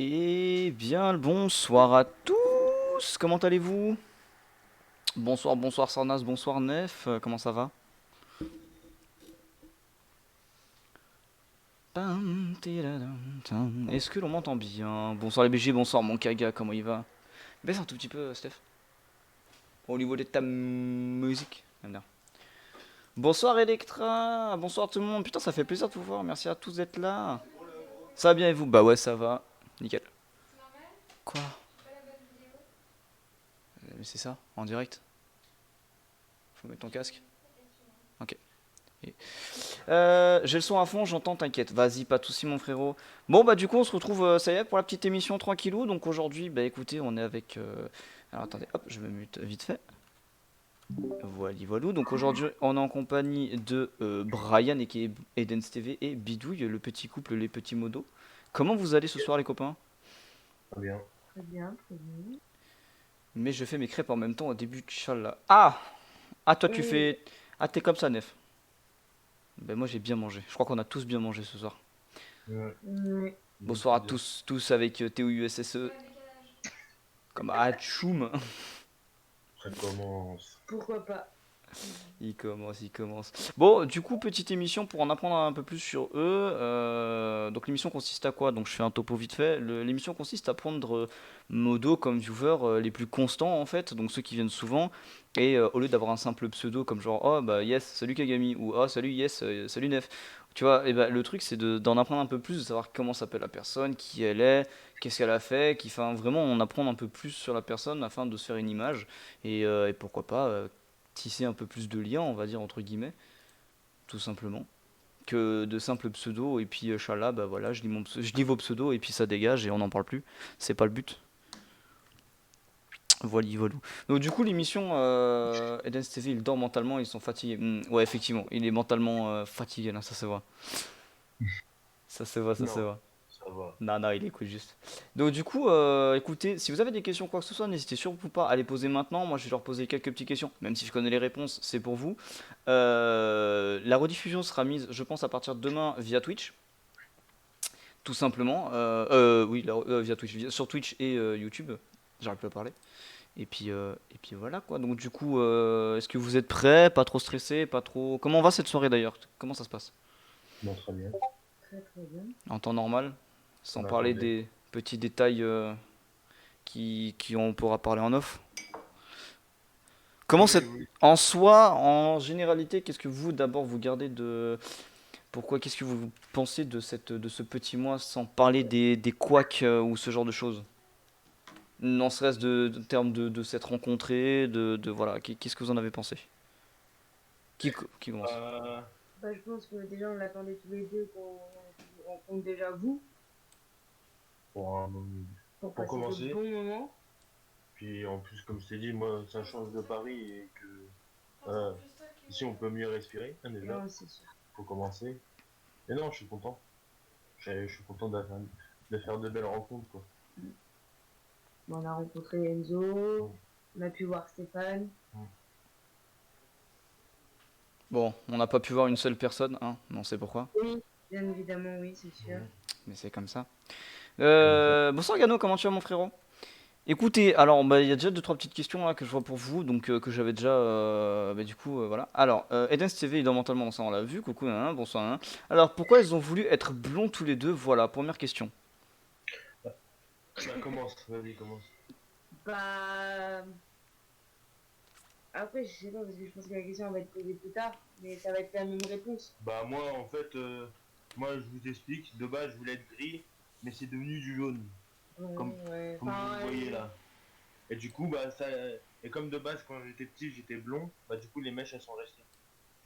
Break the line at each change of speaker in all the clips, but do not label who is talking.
Eh bien, le bonsoir à tous. Comment allez-vous? Bonsoir, bonsoir Sarnas, bonsoir Nef. Comment ça va? Pam, tiradam, tam. Est-ce que l'on m'entend bien? Bonsoir les BG, bonsoir mon Kaga, comment il va? Baisse un tout petit peu, Steph. Au niveau de ta musique. Ah, merde. Bonsoir Electra, bonsoir tout le monde. Putain, ça fait plaisir de vous voir. Merci à tous d'être là. Ça va bien et vous? Bah ouais, ça va. Nickel. Quoi? Mais c'est ça, en direct. Faut mettre ton casque. Ok. Et- j'ai le son à fond, j'entends, t'inquiète. Vas-y, pas de soucis, mon frérot. Bon, bah, du coup, on se retrouve, ça y est, pour la petite émission tranquillou. Donc aujourd'hui, bah, écoutez, on est avec. Alors attendez, hop, je me mute vite fait. Voilà, voilà. Donc aujourd'hui, on est en compagnie de Brian et qui est Eden TV et Bidouille, le petit couple, les petits modos. Comment vous allez ce soir, les copains?
Très bien.
Très bien, très bien.
Mais je fais mes crêpes en même temps au début, tchallah. Ah! Ah, toi, tu
Oui,
fais. Ah, t'es comme ça, Nef. Ben, moi, j'ai bien mangé. Je crois qu'on a tous bien mangé ce soir.
Ouais,
oui.
bonne
Bonsoir à
pizza.
tous avec TOUSSE. Comme ah, tchoum.
Ça commence.
Pourquoi pas?
Il commence, il commence. Bon, du coup, petite émission pour en apprendre un peu plus sur eux. Donc, l'émission consiste à quoi? Donc, je fais un topo vite fait. L'émission consiste à prendre modo comme viewer les plus constants, en fait, donc ceux qui viennent souvent. Et au lieu d'avoir un simple pseudo comme genre, oh bah yes, salut Kagami, ou oh salut yes, salut Nef. Tu vois, et bah, le truc c'est d'en apprendre un peu plus, de savoir comment s'appelle la personne, qui elle est, qu'est-ce qu'elle a fait, qui, enfin, vraiment en apprendre un peu plus sur la personne afin de se faire une image. Et pourquoi pas tisser un peu plus de liens, on va dire, entre guillemets, tout simplement, que de simples pseudos, et puis chala, bah voilà, je lis vos pseudos, et puis ça dégage, et on n'en parle plus. C'est pas le but. Voilà, voilà. Donc du coup, l'émission, Eden TV, ils dorment mentalement, ils sont fatigués. Ouais, effectivement, il est mentalement fatigué, là, ça se voit. Ça se voit, ça se
Non,
voit.
ça va.
Non, non, il écoute juste. Donc du coup, écoutez, si vous avez des questions quoi que ce soit, n'hésitez surtout pas à les poser maintenant. Moi, je vais leur poser quelques petites questions, même si je connais les réponses, c'est pour vous. La rediffusion sera mise, je pense, à partir de demain via Twitch, tout simplement. Oui, via Twitch, sur Twitch et YouTube. J'arrive plus à parler. Et puis voilà quoi. Donc du coup, est-ce que vous êtes prêts? Pas trop stressé, pas trop. Comment va cette soirée d'ailleurs? Comment ça se passe?
Bon, très bien.
Très très bien.
En temps normal, sans
On
parler
attendait.
des petits détails qui on pourra parler en off. Comment
Oui,
cette...
oui.
En soi, en généralité, qu'est-ce que vous d'abord vous gardez de... Pourquoi, qu'est-ce que vous pensez de ce petit mois sans parler des couacs ou ce genre de choses? Non serait-ce de termes de s'être rencontrés, voilà, qu'est-ce que vous en avez pensé? Qui commence?
Euh,
Bah, je pense que déjà on l'attendait tous les deux qu'on vous rencontre déjà vous
pour, un-
pour
pour
passer de
commencer,
bons moments.
puis en plus, comme je t'ai dit, moi, ça change de Paris et que euh, ici, on peut mieux respirer, hein, déjà.
Non, c'est sûr.
Faut commencer. Et non, je suis content. Je suis content de faire de belles rencontres, quoi.
Bon, on a rencontré Enzo,
Mm,
on a pu voir Stéphane.
mm,
Bon, on n'a pas pu voir une seule personne, hein, on sait pourquoi,
Oui, bien évidemment, oui, c'est sûr.
mm.
mais c'est comme ça.
Donc,
Bonsoir Gano, comment tu vas mon frérot? Écoutez, alors bah, il y a déjà deux trois petites questions là que je vois pour vous, donc que j'avais déjà, bah, du coup voilà. Alors, Eden TV il dort mentalement, ça on l'a vu, coucou, hein, bonsoir. Hein. Alors pourquoi ils ont voulu être blonds tous les deux? Voilà, première question.
bah, commence, vas-y, commence.
Bah, après, je sais pas, parce que je pense que la question elle va être posée plus tard, mais ça va être la même réponse.
Bah, moi, en fait, moi, je vous explique. De base, je voulais être gris, mais c'est devenu du jaune. Comme,
Ouais, ouais.
comme vous
Enfin,
le voyez là. Et du coup, bah, ça. Et comme de base, quand j'étais petit, j'étais blond, bah, du coup, les mèches, elles sont restées.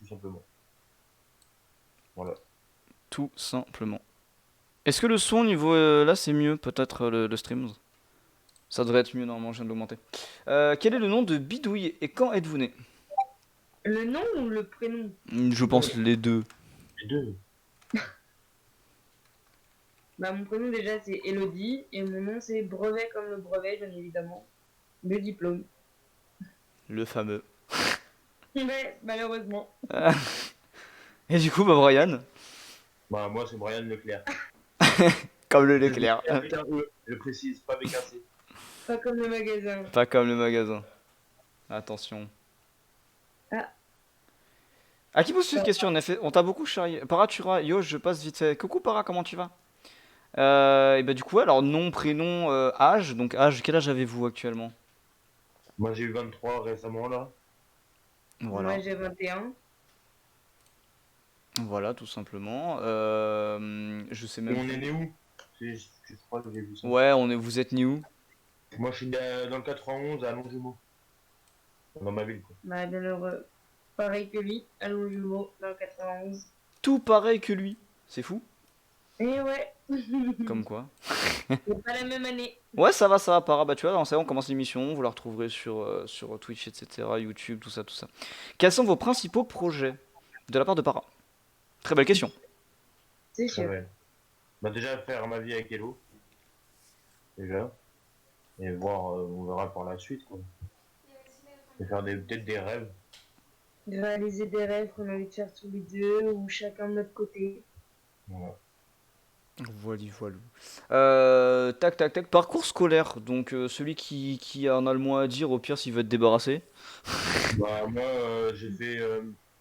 Tout simplement. Voilà.
Tout simplement. Est-ce que le son au niveau là c'est mieux peut-être le stream? Ça devrait être mieux normalement, je viens de l'augmenter. Quel est le nom de Bidouille et quand êtes-vous né?
le nom ou le prénom?
Je pense les deux.
Les deux.
Bah, mon prénom déjà c'est Elodie et mon nom c'est Brevet comme le brevet, bien évidemment. Le diplôme.
Le fameux.
Mais malheureusement.
Et du coup, bah Brian.
Bah, moi, c'est Brian Leclerc.
Comme le Leclerc.
Avec un E, je précise, pas avec un C.
Pas comme le magasin.
Pas comme le magasin. Attention.
Ah.
À qui pose cette question en effet? On t'a beaucoup charrié. Para, yo, je passe vite fait. Coucou Para, comment tu vas? Et bah du coup, alors nom, prénom, âge. Donc âge, quel âge avez-vous actuellement?
Moi j'ai eu 23 récemment là.
Voilà.
Moi j'ai 21.
Voilà, tout simplement. Je sais
Et
même
on est
plus.
né où? Je crois que j'ai vu ça.
Ouais, vous êtes né où?
Moi je suis né dans le 91 à Longjumeau. Dans ma ville quoi.
Bah malheureux. Pareil que lui, à Longjumeau, dans le 91.
Tout pareil que lui. C'est fou.
Et ouais.
Comme quoi.
C'est pas la même année.
Ouais, ça va, Para. Bah tu vois, on commence l'émission. Vous la retrouverez sur Twitch, etc., YouTube, tout ça, tout ça. Quels sont vos principaux projets de la part de Para? Très belle question.
C'est
Très
sûr.
vrai. Bah déjà faire ma vie avec Hello. Déjà. Et voir, on verra par la suite quoi. Et faire peut-être des rêves.
De réaliser des rêves qu'on a envie de faire tous les deux ou chacun de notre côté.
Voilà.
Voilà, voilà. Tac, tac, tac. Parcours scolaire. Donc, celui qui en a le moins à dire, au pire, s'il veut être débarrassé.
Bah moi j'ai fait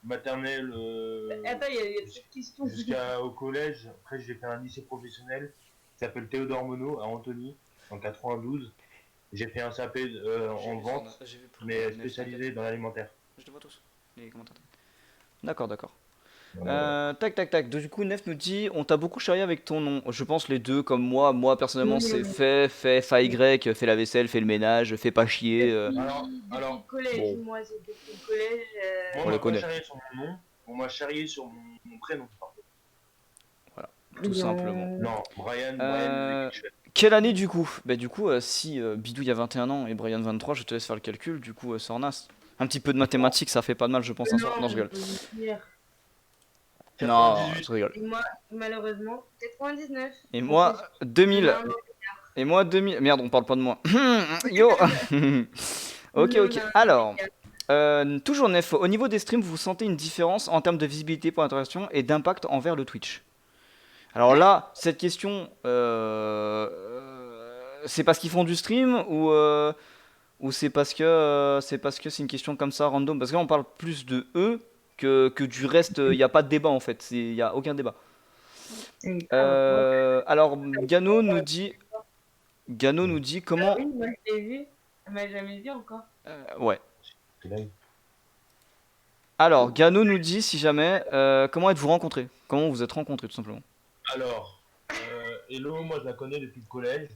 maternelle
Attends, il y a cette question.
jusqu'au collège. Après j'ai fait un lycée professionnel qui s'appelle Théodore Monod à Antony en 92. J'ai fait un CAP en vente, mais spécialisé dans l'alimentaire.
Je te vois tous, les commentaires. D'accord, d'accord.
Voilà.
Tac, tac, tac. Du coup, Nef nous dit, on t'a beaucoup charrié avec ton nom. Je pense les deux, comme moi. Moi, personnellement, c'est fais Y, fais la vaisselle, fais le ménage, fais pas chier.
Depuis le collège,
bon.
moi c'est depuis le collège.
Moi,
On
on
les
m'a pas
connaît.
charrié sur mon nom, on m'a charrié sur mon prénom. Pardon.
Voilà, tout simplement.
Non, Brian
Euh,
Michel.
Quelle année du coup? Bah du coup, si Bidou il y a 21 ans et Brian 23, je te laisse faire le calcul, du coup c'est en as. Un petit peu de mathématiques, ça fait pas de mal, je pense, un soir. Non, je rigole.
On peut dire.
Non,
98.
je rigole.
Et moi, malheureusement, 99.
Et moi, 2000.
Non, non.
Et moi, 2000. Merde, on parle pas de moi. Yo. Ok, ok. Alors, toujours Nef, au niveau des streams, vous sentez une différence en termes de visibilité pour l'interaction et d'impact envers le Twitch? Alors là, cette question, c'est parce qu'ils font du stream ou c'est parce que c'est une question comme ça random? Parce que là, on parle plus de eux que du reste. Il n'y a pas de débat en fait. Il n'y a aucun débat. Alors, Gano nous dit comment.
Oui, moi je l'ai vu. Elle m'a jamais vu encore.
Ouais.
C'est dingue.
Alors, Gano nous dit si jamais comment êtes-vous rencontrés? Comment vous êtes rencontrés tout simplement?
Alors, Hello, moi je la connais depuis le collège.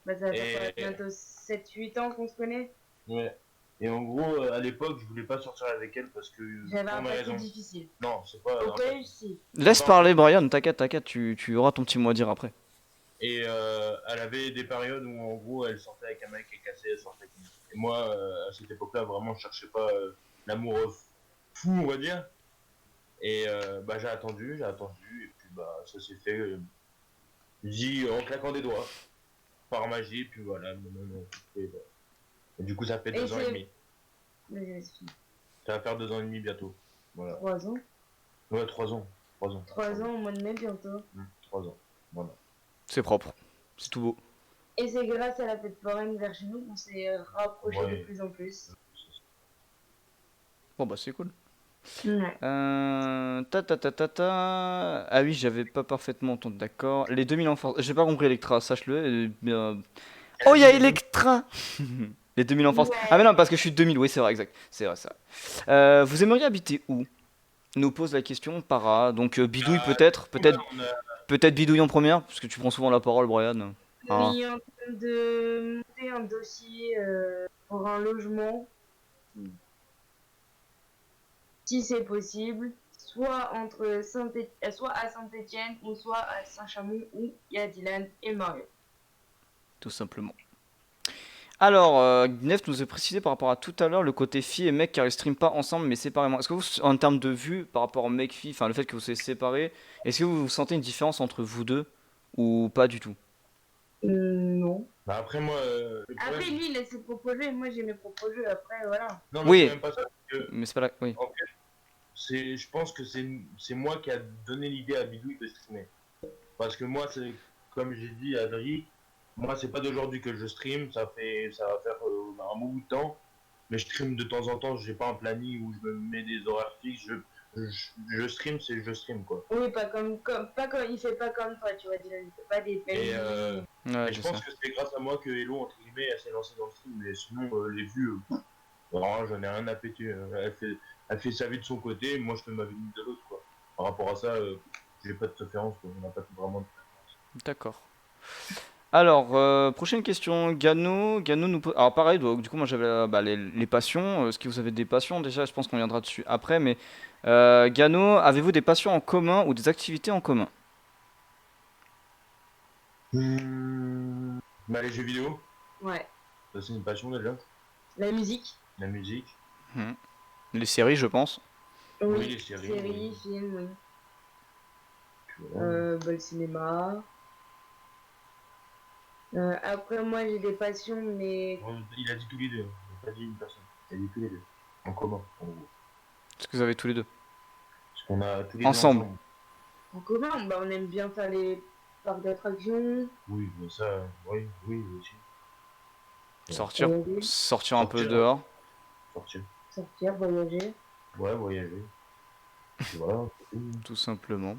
Bah, ça va faire bientôt 7-8 ans qu'on se connaît.
Ouais. Et en gros, à l'époque, je voulais pas sortir avec elle parce que.
J'avais un
pour mes
passé
raisons.
difficile.
Non, c'est pas.
Au
en
collège, si.
Laisse parler Brian, t'inquiète, tu auras ton petit mot à dire après.
Et elle avait des périodes où en gros elle sortait avec un mec et cassait, elle sortait avec un mec. Et moi, à cette époque-là, vraiment, je cherchais pas l'amour fou, on va dire. Et bah j'ai attendu, et puis bah ça s'est fait, je dis en claquant des doigts, par magie, et puis voilà. Et du coup, ça fait 2 ans et demi.
Mais c'est fini.
Ça va faire 2 ans et demi bientôt. Voilà.
3 ans.
Ouais, 3 ans. 3 ans.
3 ans au mois de mai bientôt.
3 ans. Voilà.
C'est propre, c'est tout beau.
Et c'est grâce à la fête foraine vers chez nous qu'on s'est rapprochés de plus en plus.
Bon bah c'est cool.
Ouais.
Ah oui, j'avais pas parfaitement entendu, d'accord. Les 2000 enfants, j'ai pas compris Electra, sache-le. Oh, il y a Electra. Les 2000 enfants.
Ouais.
Ah mais non, parce que je suis de 2000, oui c'est vrai, exact. C'est vrai, c'est vrai. Vous aimeriez habiter où? Nous pose la question Para. Donc Bidouille peut-être Bidouille en première, parce que tu prends souvent la parole, Brian. Hein.
Oui, en train de monter un dossier pour un logement. Si c'est possible, soit soit à Saint-Étienne ou soit à Saint-Chamond où il y a Dylan et Mario.
Tout simplement. Alors, Nef nous a précisé par rapport à tout à l'heure le côté fille et mec car ils streament pas ensemble mais séparément. Est-ce que vous, en termes de vue par rapport au mec-fille, enfin le fait que vous soyez séparés, est-ce que vous sentez une différence entre vous deux ou pas du tout?
Non.
Bah après, moi.
Après, lui, il a ses propres jeux et moi, j'ai mes propres jeux. Après, voilà.
Non, mais
Oui.
c'est même pas ça.
Mais c'est pas là. Oui.
En fait, je pense que c'est moi qui a donné l'idée à Bidouille de streamer. Parce que moi, comme j'ai dit à Adri, moi c'est pas d'aujourd'hui que je stream, ça va faire un bon bout de temps, mais je stream de temps en temps, j'ai pas un planning où je me mets des horaires fixes, je stream, c'est je stream quoi.
Oui, pas comme, il fait pas comme toi, tu vois, Dylan, il fait pas des
Et,
belles.
Ouais,
et je
je
pense
sais.
que c'est grâce à moi que Hello, entre guillemets, elle s'est lancée dans le stream, mais sinon les vues, vraiment, j'en ai rien à péter. Elle fait sa vie de son côté, moi je fais ma vie de l'autre quoi. Par rapport à ça, j'ai pas de préférence, quoi. On n'a pas vraiment de préférence.
D'accord. Alors, prochaine question. Gano nous pose. Alors, pareil, donc, du coup, moi j'avais bah, les passions. Est-ce que vous avez des passions déjà? Je pense qu'on viendra dessus après. Mais Gano, avez-vous des passions en commun ou des activités en commun?
Bah, les jeux vidéo,
Ouais.
ça c'est une passion déjà.
La musique.
La musique,
Hmm. Les séries, je pense.
oui,
Oui.
les séries,
Séries,
oui.
films, oui.
Voilà.
Bah, le cinéma. Après, moi, j'ai des passions, mais
Il a dit tous les deux, il a pas dit une personne. Il a dit tous les deux. En commun, en gros.
Ce que vous avez tous les deux.
Parce qu'on a tous les deux
Ensemble.
ensemble.
en commun, bah, on aime bien faire les parcs d'attractions,
Oui, mais ça, oui, oui, aussi.
Sortir.
voyager,
Sortir un peu
Sortir,
dehors.
sortir.
sortir, voyager.
Ouais, voyager. Puis voilà, c'est tout.
Tout simplement.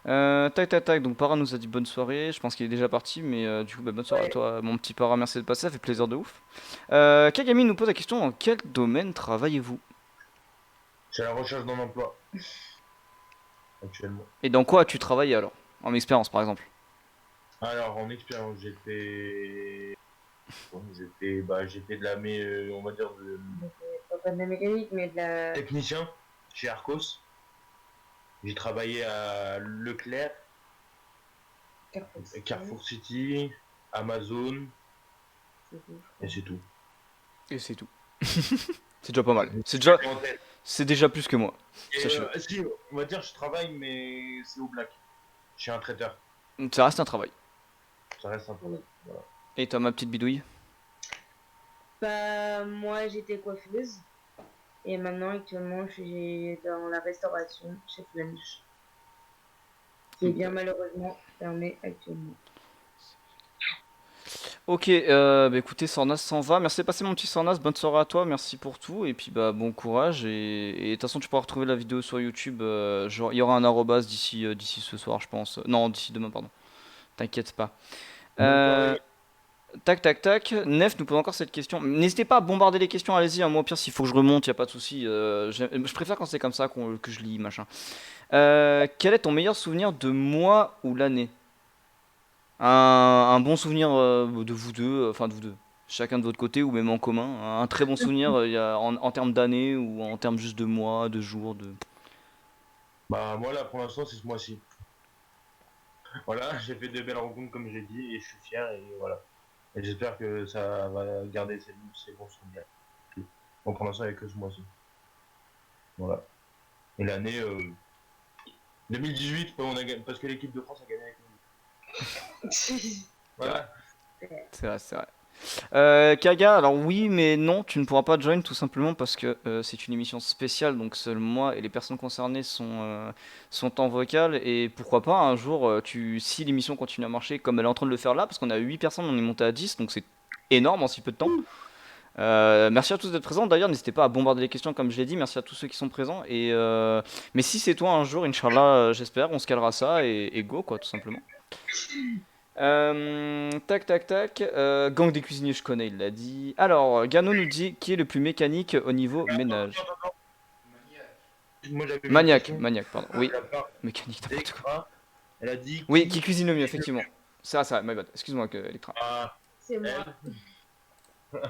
Tac tac tac, donc Para nous a dit bonne soirée, je pense qu'il est déjà parti, mais du coup bah, bonne soirée à
Ouais.
toi mon petit Para, merci de passer, ça fait plaisir de ouf. Kagami nous pose la question, dans quel domaine travaillez-vous?
C'est la recherche d'un emploi, actuellement.
Et dans quoi as-tu travaillé alors? En expérience par exemple.
Alors, en expérience, j'ai fait de la, on va dire, de
Donc, pas de la mécanique, mais de la
technicien chez Arcos. J'ai travaillé à Leclerc,
Carrefour.
Carrefour City, Amazon,
C'est tout.
et c'est tout.
Et c'est tout. C'est déjà pas mal. C'est déjà plus que moi.
Et
Sachez-le.
si, on va dire, je travaille, mais c'est au black. Je suis un traiteur.
Ça reste un travail.
Ça reste un travail. Voilà.
Et toi ma petite bidouille?
Bah, moi, j'étais coiffeuse. Et maintenant, actuellement, je suis dans la restauration chez Flunch. Qui est bien malheureusement fermé actuellement.
Ok, bah écoutez, Sornas s'en va. Merci de passer mon petit Sornas, bonne soirée à toi, merci pour tout. Et puis bah bon courage. Et de toute façon, tu pourras retrouver la vidéo sur YouTube. Genre, il y aura un arrobas d'ici ce soir, je pense. Non, d'ici demain, pardon. T'inquiète pas.
Bonne
Euh,
soirée.
tac, tac, tac. Nef nous pose encore cette question. N'hésitez pas à bombarder les questions, allez-y. Moi, au pire, s'il faut que je remonte, y a pas de souci. Je préfère quand c'est comme ça que je lis, machin. Quel est ton meilleur souvenir de moi ou l'année? Un bon souvenir de vous deux, enfin de vous deux, chacun de votre côté ou même en commun. Un très bon souvenir en termes d'années ou en termes juste de mois, de jours, de.
Bah, moi, là, pour l'instant, c'est ce mois-ci. Voilà, j'ai fait de belles rencontres, comme j'ai dit, et je suis fier, et voilà. Et j'espère que ça va garder ces bons souvenirs. Bon, pour l'instant, il n'y a que ce mois-ci. Voilà. Et l'année 2018, parce que l'équipe de France a gagné avec nous. Voilà.
C'est vrai, c'est vrai. Kaga, alors oui, mais non, tu ne pourras pas join tout simplement parce que c'est une émission spéciale, donc seul moi et les personnes concernées sont en vocal. Et pourquoi pas un jour, si l'émission continue à marcher comme elle est en train de le faire là, parce qu'on a 8 personnes, on est monté à 10, donc c'est énorme en si peu de temps. Merci à tous d'être présents. D'ailleurs, n'hésitez pas à bombarder les questions comme je l'ai dit. Merci à tous ceux qui sont présents. Mais si c'est toi un jour, Inch'Allah, j'espère, on se calera ça et go quoi, tout simplement. Tac tac tac. Gang des cuisiniers, je connais, il l'a dit. Alors, Gano nous dit qui est le plus mécanique au niveau ménage.
Moi, j'avais une
Maniaque,
question.
maniaque, pardon. Oui,
La part
mécanique, n'importe quoi.
d'Extra, elle a dit
Oui, qui cuisine le mieux, effectivement. Ça, my bad. Excuse-moi, Electra.
Ah,
C'est moi.
elle.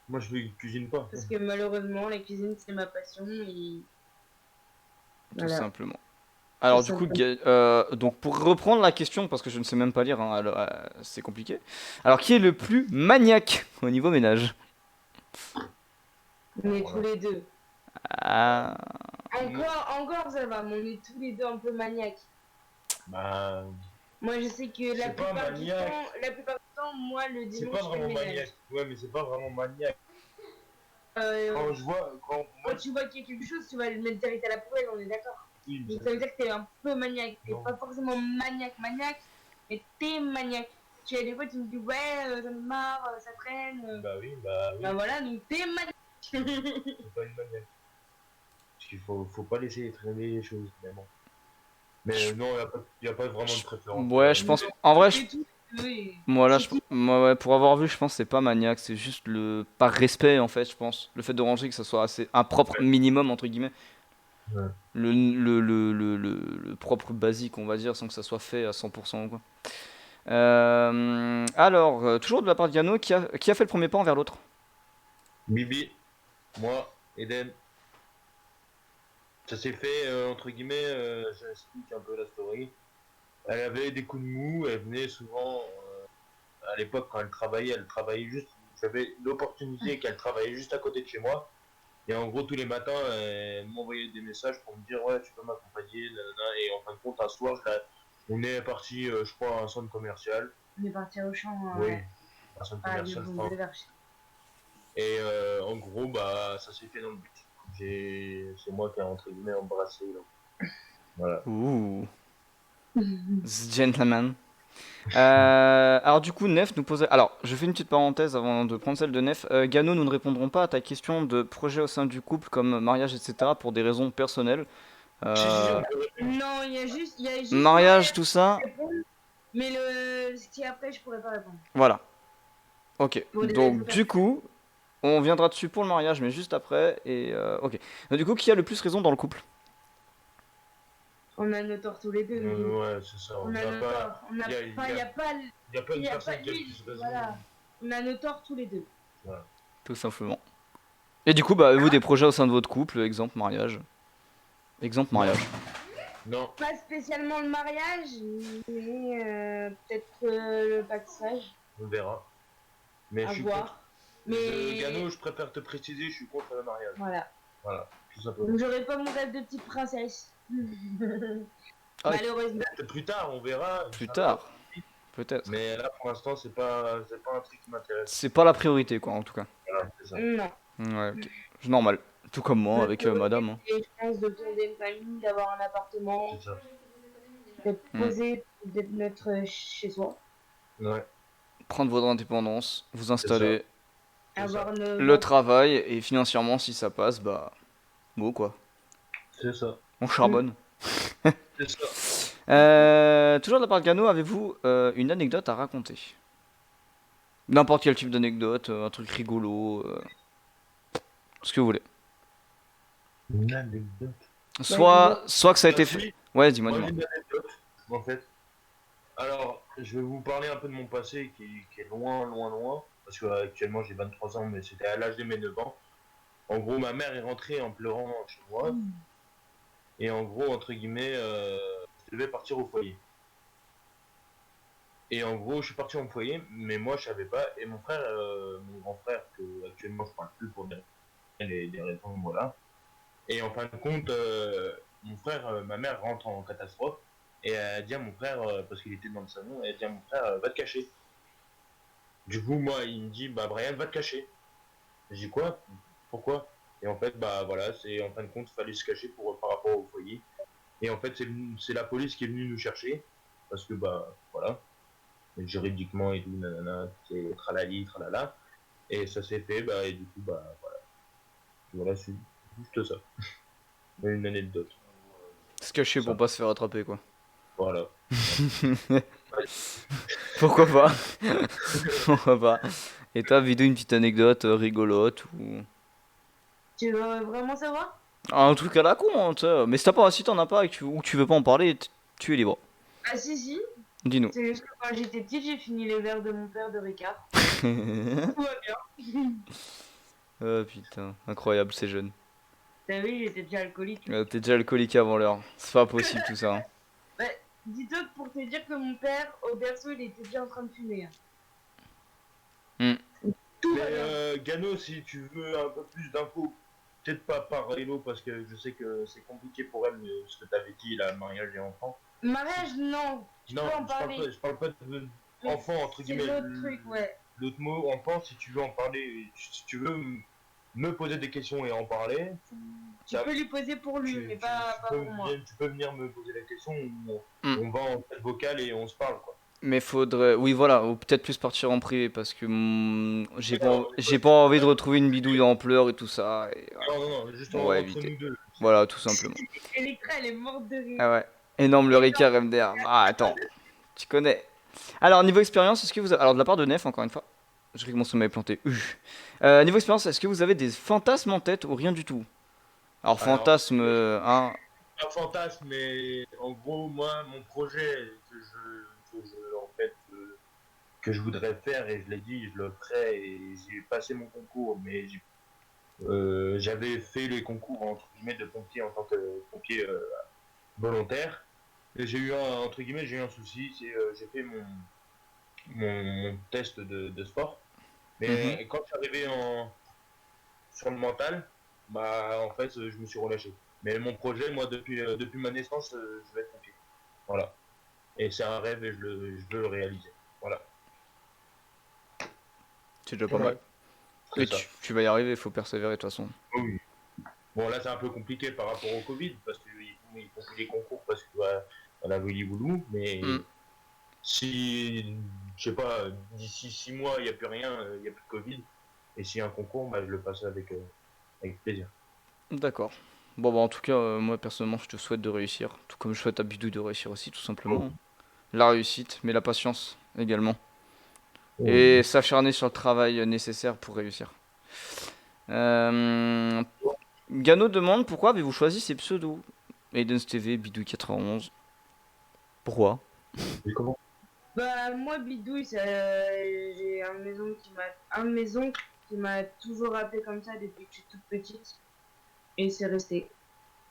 Moi, je ne cuisine pas.
Parce que malheureusement, la cuisine, c'est ma passion. Et
Tout
voilà.
simplement. Alors,
Tout
du coup,
simplement.
donc pour reprendre la question, parce que je ne sais même pas lire, hein, alors, c'est compliqué. Alors, qui est le plus maniaque au niveau ménage?
On est tous les deux.
Ah.
Encore, ça va, mais on est tous les deux un peu maniaques.
Bah,
Moi, je sais que la
c'est pas
plupart du
maniaque.
temps, moi, le
C'est
dimanche,
pas
je fais le
vraiment
ménage.
maniaque. Ouais, mais c'est pas vraiment maniaque.
Euh,
Quand je vois, quand moi,
Quand tu vois qu'il y a quelque chose, tu vas le mettre direct à la poubelle, on est d'accord.
oui,
Donc ça veut dire que t'es un peu maniaque. T'es
Non.
pas forcément maniaque, mais t'es maniaque. Tu as des fois, tu me dis, ouais, j'en ai marre, ça traîne.
Bah oui, bah oui.
Bah voilà, donc t'es maniaque.
C'est pas une maniaque. Parce qu'il faut pas laisser traîner les choses, mais bon. Mais non, y a pas vraiment de préférence.
Ouais, je pense. En vrai,
C'est tout. Oui.
moi là,
C'est tout.
moi, ouais, pour avoir vu, je pense que c'est pas maniaque, c'est juste le par respect en fait, je pense. Le fait de ranger que ça soit assez un propre minimum entre guillemets,
Ouais.
le propre basique on va dire, sans que ça soit fait à 100% quoi. Alors, toujours de la part de Yano, qui a fait le premier pas envers l'autre?
Bibi, moi, Eden. Ça s'est fait, entre guillemets, j'explique un peu la story. Elle avait des coups de mou, elle venait souvent, à l'époque quand elle travaillait juste, j'avais l'opportunité qu'elle travaillait juste à côté de chez moi. Et en gros, tous les matins, elle m'envoyait des messages pour me dire, ouais, tu peux m'accompagner, nanana. Et en fin de compte, un soir, on est parti, je crois, à un centre commercial.
On est parti au champ.
Oui, un centre
Ah,
commercial.
vous de l'archi.
Et en gros, bah, ça s'est fait dans le but. C'est moi qui ai, entre guillemets, embrassé. Là. Voilà.
Ouh, this gentleman. Alors du coup, Nef nous posait... Alors, je fais une petite parenthèse avant de prendre celle de Nef. Gano, nous ne répondrons pas à ta question de projet au sein du couple comme mariage, etc. pour des raisons personnelles.
Si,
Non, il y a juste
Mariage, tout ça,
répondre, mais ce qui est après, je pourrais pas répondre.
voilà. Ok.
Pour des
Donc
raisons
du coup, on viendra dessus pour le mariage, mais juste après. Et ok. Donc, du coup, qui a le plus raison dans le couple?
On a nos torts tous les deux.
ouais, c'est ça.
On a nos torts. On a
y a-
pas,
y a-
il y a pas,
Il n'y a pas une
y a
personne
pas
qui a
une.
plus raison.
Voilà. On a nos torts tous les deux.
Voilà.
Tout simplement. Et du coup, bah, avez-vous des projets au sein de votre couple? Exemple mariage. Exemple mariage.
Non,
Pas spécialement le mariage, mais peut-être le passage.
on verra. Mais
À
je suis
voir.
contre.
Mais
Gano, je préfère te préciser, je suis contre le mariage.
voilà.
Voilà, tout simplement.
Donc j'aurais pas mon rêve de petite princesse.
Ah,
Malheureusement.
Plus tard, on verra.
Plus
ça
tard.
va.
Peut-être.
Mais là, pour l'instant, c'est pas un truc qui m'intéresse.
C'est pas la priorité, quoi, en tout cas.
Voilà, c'est ça.
Non.
Ouais, ok. C'est normal. Tout comme moi, avec madame. Hein.
Et je pense de fonder une famille, d'avoir un appartement,
C'est ça.
d'être posé, d'être notre chez soi.
Ouais,
Prendre votre indépendance, vous installer,
C'est
Avoir
le travail, et financièrement, si ça passe, bah. Bon, quoi.
c'est ça.
On charbonne.
C'est ça.
Toujours de la part de Gano, avez-vous une anecdote à raconter? N'importe quel type d'anecdote, un truc rigolo, ce que vous voulez.
Une anecdote.
Soit que ça a été
Ah,
fait.
si,
Ouais, dis-moi,
moi,
dis-moi.
j'ai une anecdote, en fait. Alors, je vais vous parler un peu de mon passé qui est loin, loin, loin. Parce que actuellement, j'ai 23 ans, mais c'était à l'âge de mes 9 ans. En gros, ma mère est rentrée en pleurant chez moi. Et en gros, entre guillemets, je devais partir au foyer. Et en gros, je suis parti au foyer, mais moi, je savais pas. Et mon frère, mon grand frère, que actuellement, je parle plus pour des raisons, voilà. Et en fin de compte, mon frère, ma mère rentre en catastrophe. Et elle dit à mon frère, parce qu'il était dans le salon, elle dit à mon frère, va te cacher. Du coup, moi, il me dit, bah Brian, va te cacher. Je dis quoi? Pourquoi? Et en fait, bah voilà, c'est en fin de compte, il fallait se cacher par rapport au foyer. Et en fait, c'est la police qui est venue nous chercher. Parce que, bah voilà, juridiquement et tout, nanana, c'est tralali, tralala. Et ça s'est fait, bah, et du coup, bah voilà. Voilà, c'est juste ça. Une anecdote.
Se cacher pour pas se faire attraper, quoi.
Voilà.
Pourquoi pas? Pourquoi pas? Et t'as vidé une petite anecdote rigolote ou
Tu veux vraiment savoir?
un truc à la con, hein, tu sais. Mais si t'as pas, si t'en as pas et que ou que tu veux pas en parler, tu es libre.
Ah si.
Dis-nous.
C'est juste que quand j'étais petite, j'ai fini les verres de mon père de Ricard. Tout va bien.
Oh putain, incroyable ces jeunes.
T'as vu, j'étais déjà alcoolique.
T'es déjà alcoolique avant l'heure. C'est pas possible tout ça. Hein.
Bah, dis-toi que pour te dire que mon père, au berceau, il était déjà en train de fumer. Tout va bien.
Mais Gano, si tu veux un peu plus d'infos, peut-être pas par Hello, parce que je sais que c'est compliqué pour elle, ce que t'avais dit, là, mariage et enfant.
Mariage, non.
Non,
peux en parler.
je parle pas de enfant, entre
C'est
guillemets.
l'autre truc, ouais.
L'autre mot, enfant, si tu veux en parler, si tu veux me poser des questions et en parler,
Tu peux lui poser pour lui, mais pas pour moi.
tu peux venir me poser la question, on va en chat vocal et on se parle, quoi.
Mais faudrait, oui voilà, ou peut-être plus partir en privé parce que
Mais non,
j'ai pas envie de retrouver une bidouille en pleurs et tout ça. Et voilà.
non, non, juste
On va
entre
éviter.
nous deux.
Voilà, tout simplement.
Electra, elle est morte de rire.
Ah ouais. Énorme le
Et non,
Ricard MDR. Ah attends, tu connais. Alors niveau expérience, est-ce que vous avez... Alors de la part de Nef, encore une fois. Je ris que mon sommeil est planté. Niveau expérience, est-ce que vous avez des fantasmes en tête ou rien du tout? Alors
Alors,
fantasme, hein.
un fantasme, mais en gros, moi, mon projet en fait, que je voudrais faire, et je l'ai dit, je le ferai, et j'ai passé mon concours, mais j'avais fait les concours entre guillemets de pompier en tant que pompier volontaire. Et entre guillemets, j'ai eu un souci, c'est j'ai fait mon test de sport.
Mhm.
Mais quand je suis arrivé sur le mental, bah en fait, je me suis relâché. Mais mon projet, moi, depuis ma naissance, je vais être pompier. Voilà. Et c'est un rêve et je veux le réaliser. Voilà.
C'est déjà pas mal.
C'est
Mais
ça.
tu vas y arriver, il faut persévérer de toute façon.
Oui. Bon, là, c'est un peu compliqué par rapport au Covid, parce qu'ils font plus les concours parce que voilà, Willy Boulou.
Hmm.
Mais si, je sais pas, d'ici 6 mois, il n'y a plus rien, il n'y a plus de Covid, et s'il y a un concours, bah, je le passe avec plaisir.
D'accord. Bon bah en tout cas, moi personnellement, je te souhaite de réussir, tout comme je souhaite à Bidou de réussir aussi, tout
Oh,
simplement. La réussite, mais la patience également.
oh.
Et s'acharner sur le travail nécessaire pour réussir. Euh, Gano demande pourquoi avez-vous choisi ces pseudos? Aidens TV, Bidouille91. Pourquoi?
Et comment?
bah, moi, Bidouille, j'ai un de mes oncles qui m'a toujours appelé comme ça depuis que je suis toute petite. Et c'est resté.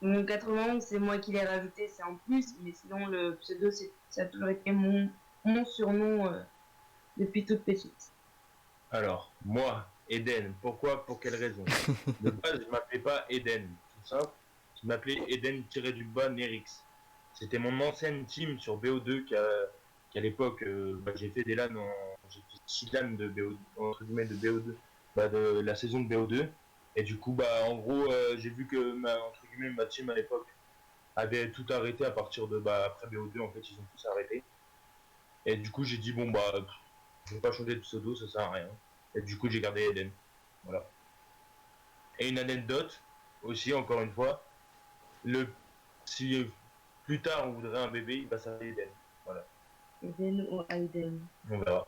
Mon 91, c'est moi qui l'ai rajouté, c'est en plus. Mais sinon, le pseudo, ça a toujours été mon surnom depuis toute petite.
Alors, moi, Eden, pourquoi, pour quelle raison? De base, je m'appelais pas Eden, tout simple. Je m'appelais Eden-du-bas Nerix. C'était mon ancienne team sur BO2 qu'à l'époque, bah, j'ai fait des LAN j'ai fait 6 LAN de BO, entre guillemets de BO2, bah, de la saison de BO2. Et du coup, bah, en gros, j'ai vu que entre guillemets, ma team à l'époque avait tout arrêté à partir de, bah, après BO2, en fait, ils ont tous arrêté. Et du coup, j'ai dit, bon, bah, je vais pas changer de pseudo, ça sert à rien. Et du coup, j'ai gardé Eden. Voilà. Et une anecdote, aussi, encore une fois, si plus tard on voudrait un bébé, il va s'appeler Eden. Voilà.
Eden ou Aiden.
On verra.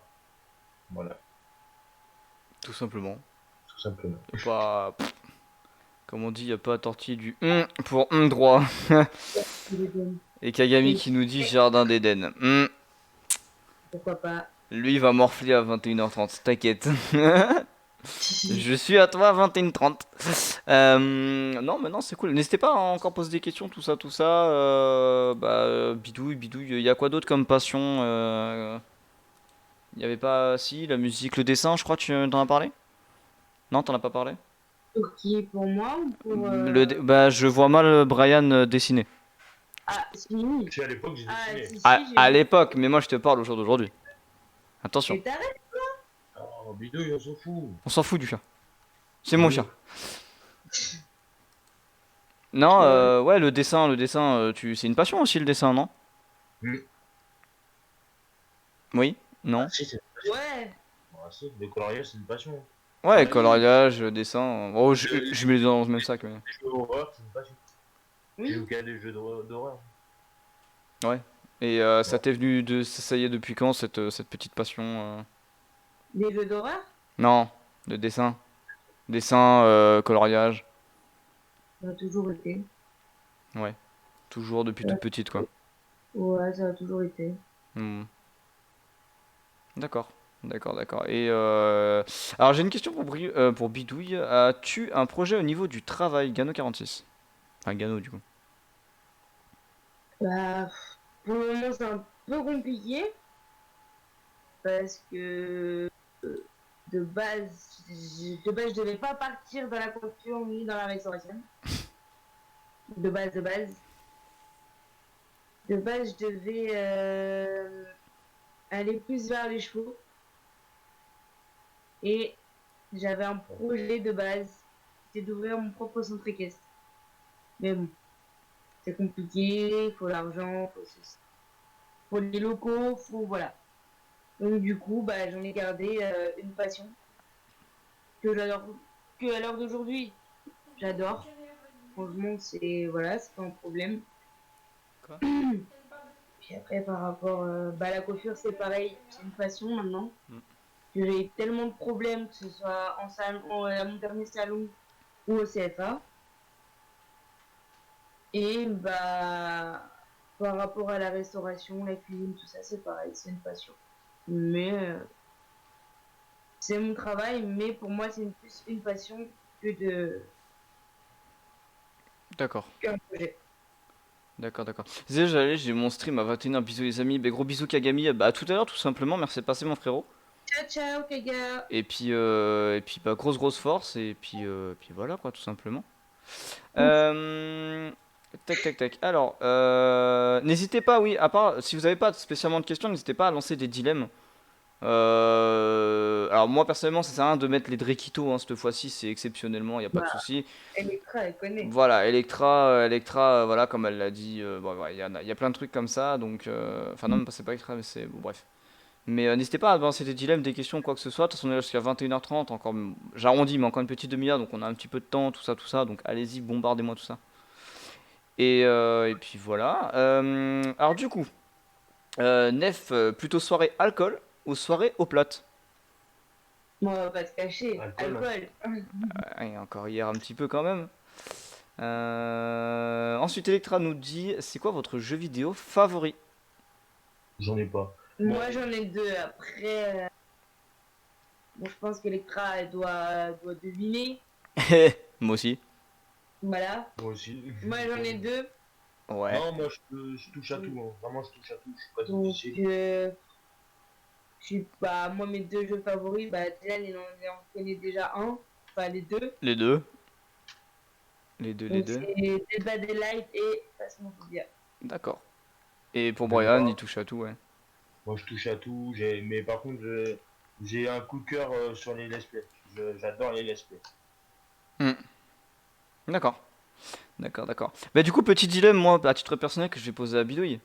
Voilà.
Tout simplement.
Tout simplement.
Y a pas, comme on dit, y a pas à tortiller du pour droit.
Eden.
Et Kagami
Et
qui nous dit Jardin d'Éden.
pourquoi pas.
Lui il va morfler à 21h30, t'inquiète. Je suis à toi à 21h30. Non, mais non, c'est cool. N'hésitez pas à encore poser des questions, tout ça, tout ça. Bidouille, bidouille. Il y a quoi d'autre comme passion? Il y avait pas. Si, la musique, le dessin, je crois, tu en as parlé? Non, t'en as pas parlé?
Pour qui? Pour moi ou pour.
Bah, je vois mal Brian dessiner.
Ah, si.
Si à l'époque j'ai
Ah,
dessiné.
si, si, j'ai
À
vu.
l'époque, mais moi je te parle au jour d'aujourd'hui. Attention,
Et t'arrêtes?
Oh, bidouille, on s'en fout.
on s'en fout du chat. C'est mon chat.
Oui.
Non,
Ouais.
ouais, le dessin, c'est une passion aussi le dessin, non?
Hmm.
Oui?
Ah,
Non?
si, c'est une passion.
Ouais.
Ah, si, le coloriage, c'est une passion.
Ouais,
Pareil,
Oui.
coloriage, dessin. Oh,
les
je mets les deux dans le même sac, mais.
jeux d'horreur, c'est une passion. J'ai
Oui.
joué à des jeux d'horreur.
Ouais. Et ça
Bon.
t'est venu de. Ça y est, depuis quand cette petite passion
Des jeux d'horreur?
Non, le dessin. Dessin, coloriage.
Ça a toujours été.
Ouais. Toujours depuis
Ouais,
toute petite, quoi.
ouais, ça a toujours été.
Hmm. D'accord. D'accord, d'accord. Et alors j'ai une question pour Bidouille. As-tu un projet au niveau du travail, Gano 46? Enfin, Gano, du coup.
Bah, pour le moment, c'est un peu compliqué parce que de base, je devais pas partir dans la coiffure ni dans la restauration. De base, de base. De base, je devais aller plus vers les chevaux et j'avais un projet de base, c'était d'ouvrir mon propre centre équestre. Mais bon, c'est compliqué, faut l'argent, faut les locaux, faut voilà. Donc du coup, bah, j'en ai gardé une passion que j'adore, que à l'heure d'aujourd'hui, j'adore. Franchement, c'est voilà, c'est pas un problème.
Quoi?
Puis après, par rapport à la coiffure, c'est pareil, c'est une passion maintenant.
Mm.
J'ai eu tellement de problèmes, que ce soit en salon, à mon dernier salon ou au CFA. Et bah, par rapport à la restauration, la cuisine, tout ça, c'est pareil, c'est une passion. Mais c'est mon travail, mais pour moi, c'est plus une passion
D'accord.
qu'un projet.
D'accord, d'accord. Déjà, j'ai mon stream à 21h. Bisous les amis. Bah, gros bisous Kagami. Bah, à tout à l'heure, tout simplement. Merci de passer, mon frérot.
Ciao, ciao, Kaga!
Et puis bah, grosse force. Et puis voilà, quoi, tout simplement. Euh, Tac, tac, tac. Alors, n'hésitez pas, oui, à part, si vous n'avez pas spécialement de questions, n'hésitez pas à lancer des dilemmes. Alors, moi, personnellement, ça sert à rien de mettre les Drekito, hein, cette fois-ci, c'est exceptionnellement, il n'y a pas de
Bah,
souci.
Electra, elle connaît.
Voilà, Electra, voilà, comme elle l'a dit, bon, ouais, il y a plein de trucs comme ça, donc, enfin, non, c'est pas Electra, mais c'est, bon, bref. Mais n'hésitez pas à lancer des dilemmes, des questions, quoi que ce soit. De toute façon, on est là jusqu'à 21h30, encore, j'arrondis, mais encore une petite demi-heure, donc on a un petit peu de temps, tout ça, donc allez-y, bombardez-moi tout ça. Et puis voilà. Alors du coup, Nef, plutôt soirée alcool ou soirée au plate?
Bon, on va pas se cacher.
Alcool.
Alcool.
Ouais, encore hier un petit peu quand même. Ensuite, Electra nous dit, c'est quoi votre jeu vidéo favori?
J'en ai pas.
Moi, j'en ai deux. Après, bon, je pense qu'Electra, elle doit deviner.
Moi aussi.
Voilà.
Moi aussi.
Moi, j'en ai deux.
Ouais.
Non, moi je touche à tout. Hein. Vraiment, je touche à tout. Je suis pas
Donc,
difficile.
moi, mes deux jeux favoris, bah, Dylan, il en connaît déjà un. Enfin, les deux.
Les deux. Les deux, les
Donc,
deux.
c'est Dead by Daylight et Phasmophobia.
D'accord. Et pour
Mais
Brian, il
moi,
touche à tout, ouais.
moi, je touche à tout. Mais par contre, j'ai un coup de cœur sur les let's play. J'adore les let's play.
Hmm. D'accord. D'accord, d'accord. Bah du coup, petit dilemme, moi, à titre personnel, que je vais poser à Bidouille.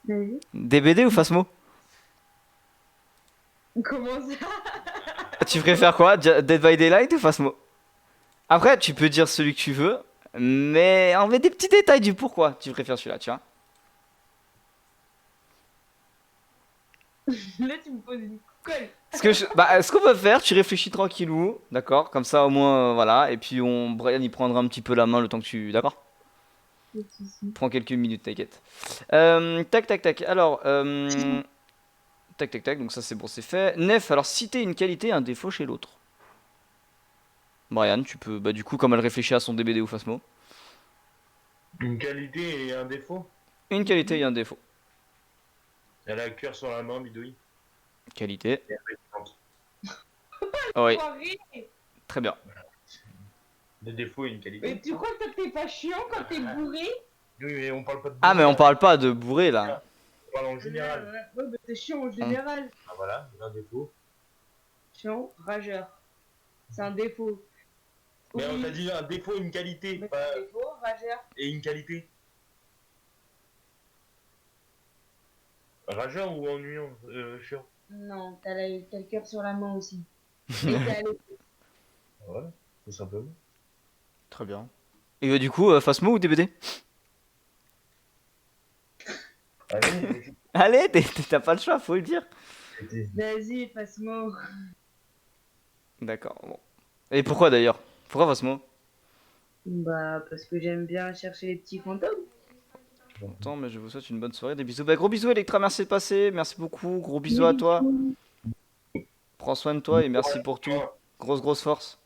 Vas-y.
DBD ou Phasmo?
Comment ça?
Tu préfères quoi? Dead by Daylight ou Phasmo? Après, tu peux dire celui que tu veux, mais enlever des petits détails du pourquoi tu préfères celui-là, tu vois.
Là, tu me poses une colle.
Ce qu'on peut faire, tu réfléchis tranquillou, d'accord? Comme ça, au moins, voilà. Et puis, Brian, il prendra un petit peu la main le temps que tu. D'accord?
Pas de soucis.
Prends quelques minutes, t'inquiète. Tac, tac, tac. Alors, tac, tac, tac. Donc, ça, c'est bon, c'est fait. Nef, alors, citer une qualité et un défaut chez l'autre. Brian, tu peux. Bah, du coup, comme elle réfléchit à son DBD ou Phasmo.
Une qualité et un défaut.
Une qualité et un défaut.
Elle a le cœur sur la main, bidouille.
Qualité.
Et elle tente.
Oui,
Enfoiré.
très bien.
Des défauts et une
Mais
qualité.
tu crois que t'es pas chiant quand t'es bourré?
Oui, mais on parle pas de
Ah, mais
bourré,
on
là.
parle pas de bourré là.
On parle en général.
Ouais, bah t'es chiant en général.
Ah voilà, un défaut.
Chiant, rageur. C'est un défaut.
Mais on
Oui.
t'a dit un défaut et une qualité,
Mais
pas
c'est un défaut, rageur.
et une qualité. Rageur ou ennuyant, chiant.
Non, t'as le cœur sur la main aussi. Et t'as le...
Voilà, tout simplement.
Très bien. Et du coup, Phasmo ou DBD?
Allez,
Allez, t'as pas le choix, faut le dire.
Vas-y, passe-moi.
D'accord, bon. Et pourquoi d'ailleurs? Pourquoi Phasmo?
Bah, parce que j'aime bien chercher les petits fantômes.
Attends, mais je vous souhaite une bonne soirée, des bisous. Bah, gros bisous, Electra, merci de passer, merci beaucoup, gros bisous à toi. Prends soin de toi et merci pour tout. Grosse force.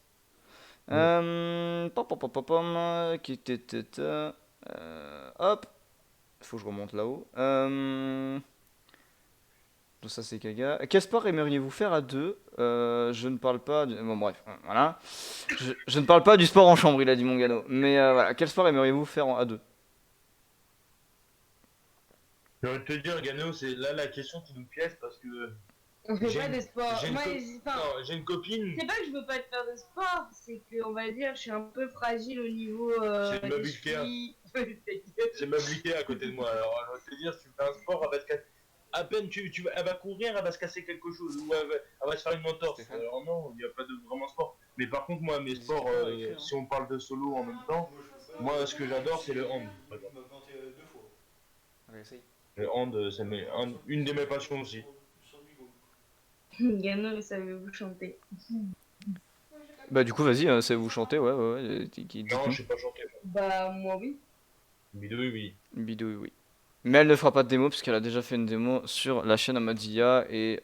Pom, pom, pom, pom, pom, hop, faut que je remonte là-haut. Donc ça c'est Kaga. Quel sport aimeriez-vous faire à deux? Je ne parle pas. Bon bref, voilà. Je ne parle pas du sport en chambre, il a dit mon gano. Mais voilà, quel sport aimeriez-vous faire à deux?
J'ai envie de te dire, Gano, c'est là la question qui nous piège parce que
On fait
J'ai
pas
une-
de sport.
j'ai une
Moi,
co-
enfin,
non, j'ai une copine,
c'est pas que je veux pas te faire de sport, c'est que, on va dire, je suis un peu fragile au niveau
C'est de
des
m'habituer, hein.
chevilles.
j'ai ma bliquée à côté de moi. Alors, je vais te dire, si tu fais un sport à peine elle va courir, elle va se casser quelque chose, ou elle va se faire une entorse.
Stéphane.
Alors non, il n'y a pas de vraiment sport. Mais par contre, moi, mes
N'hésitez
sports,
pas à écrire, hein.
si on parle de solo en même temps, moi, ce que j'adore, c'est le hand. par exemple.
Allez, essaye.
Le hand, c'est une de mes passions aussi.
Gano, il savait vous chanter.
Bah du coup vas-y, c'est vous chanter, ouais,
Non,
dites-nous.
je sais pas chanter.
Bah, moi, oui.
Bidouille, oui.
Bidouille, oui. Mais elle ne fera pas de démo puisqu'elle a déjà fait une démo sur la chaîne Amadia et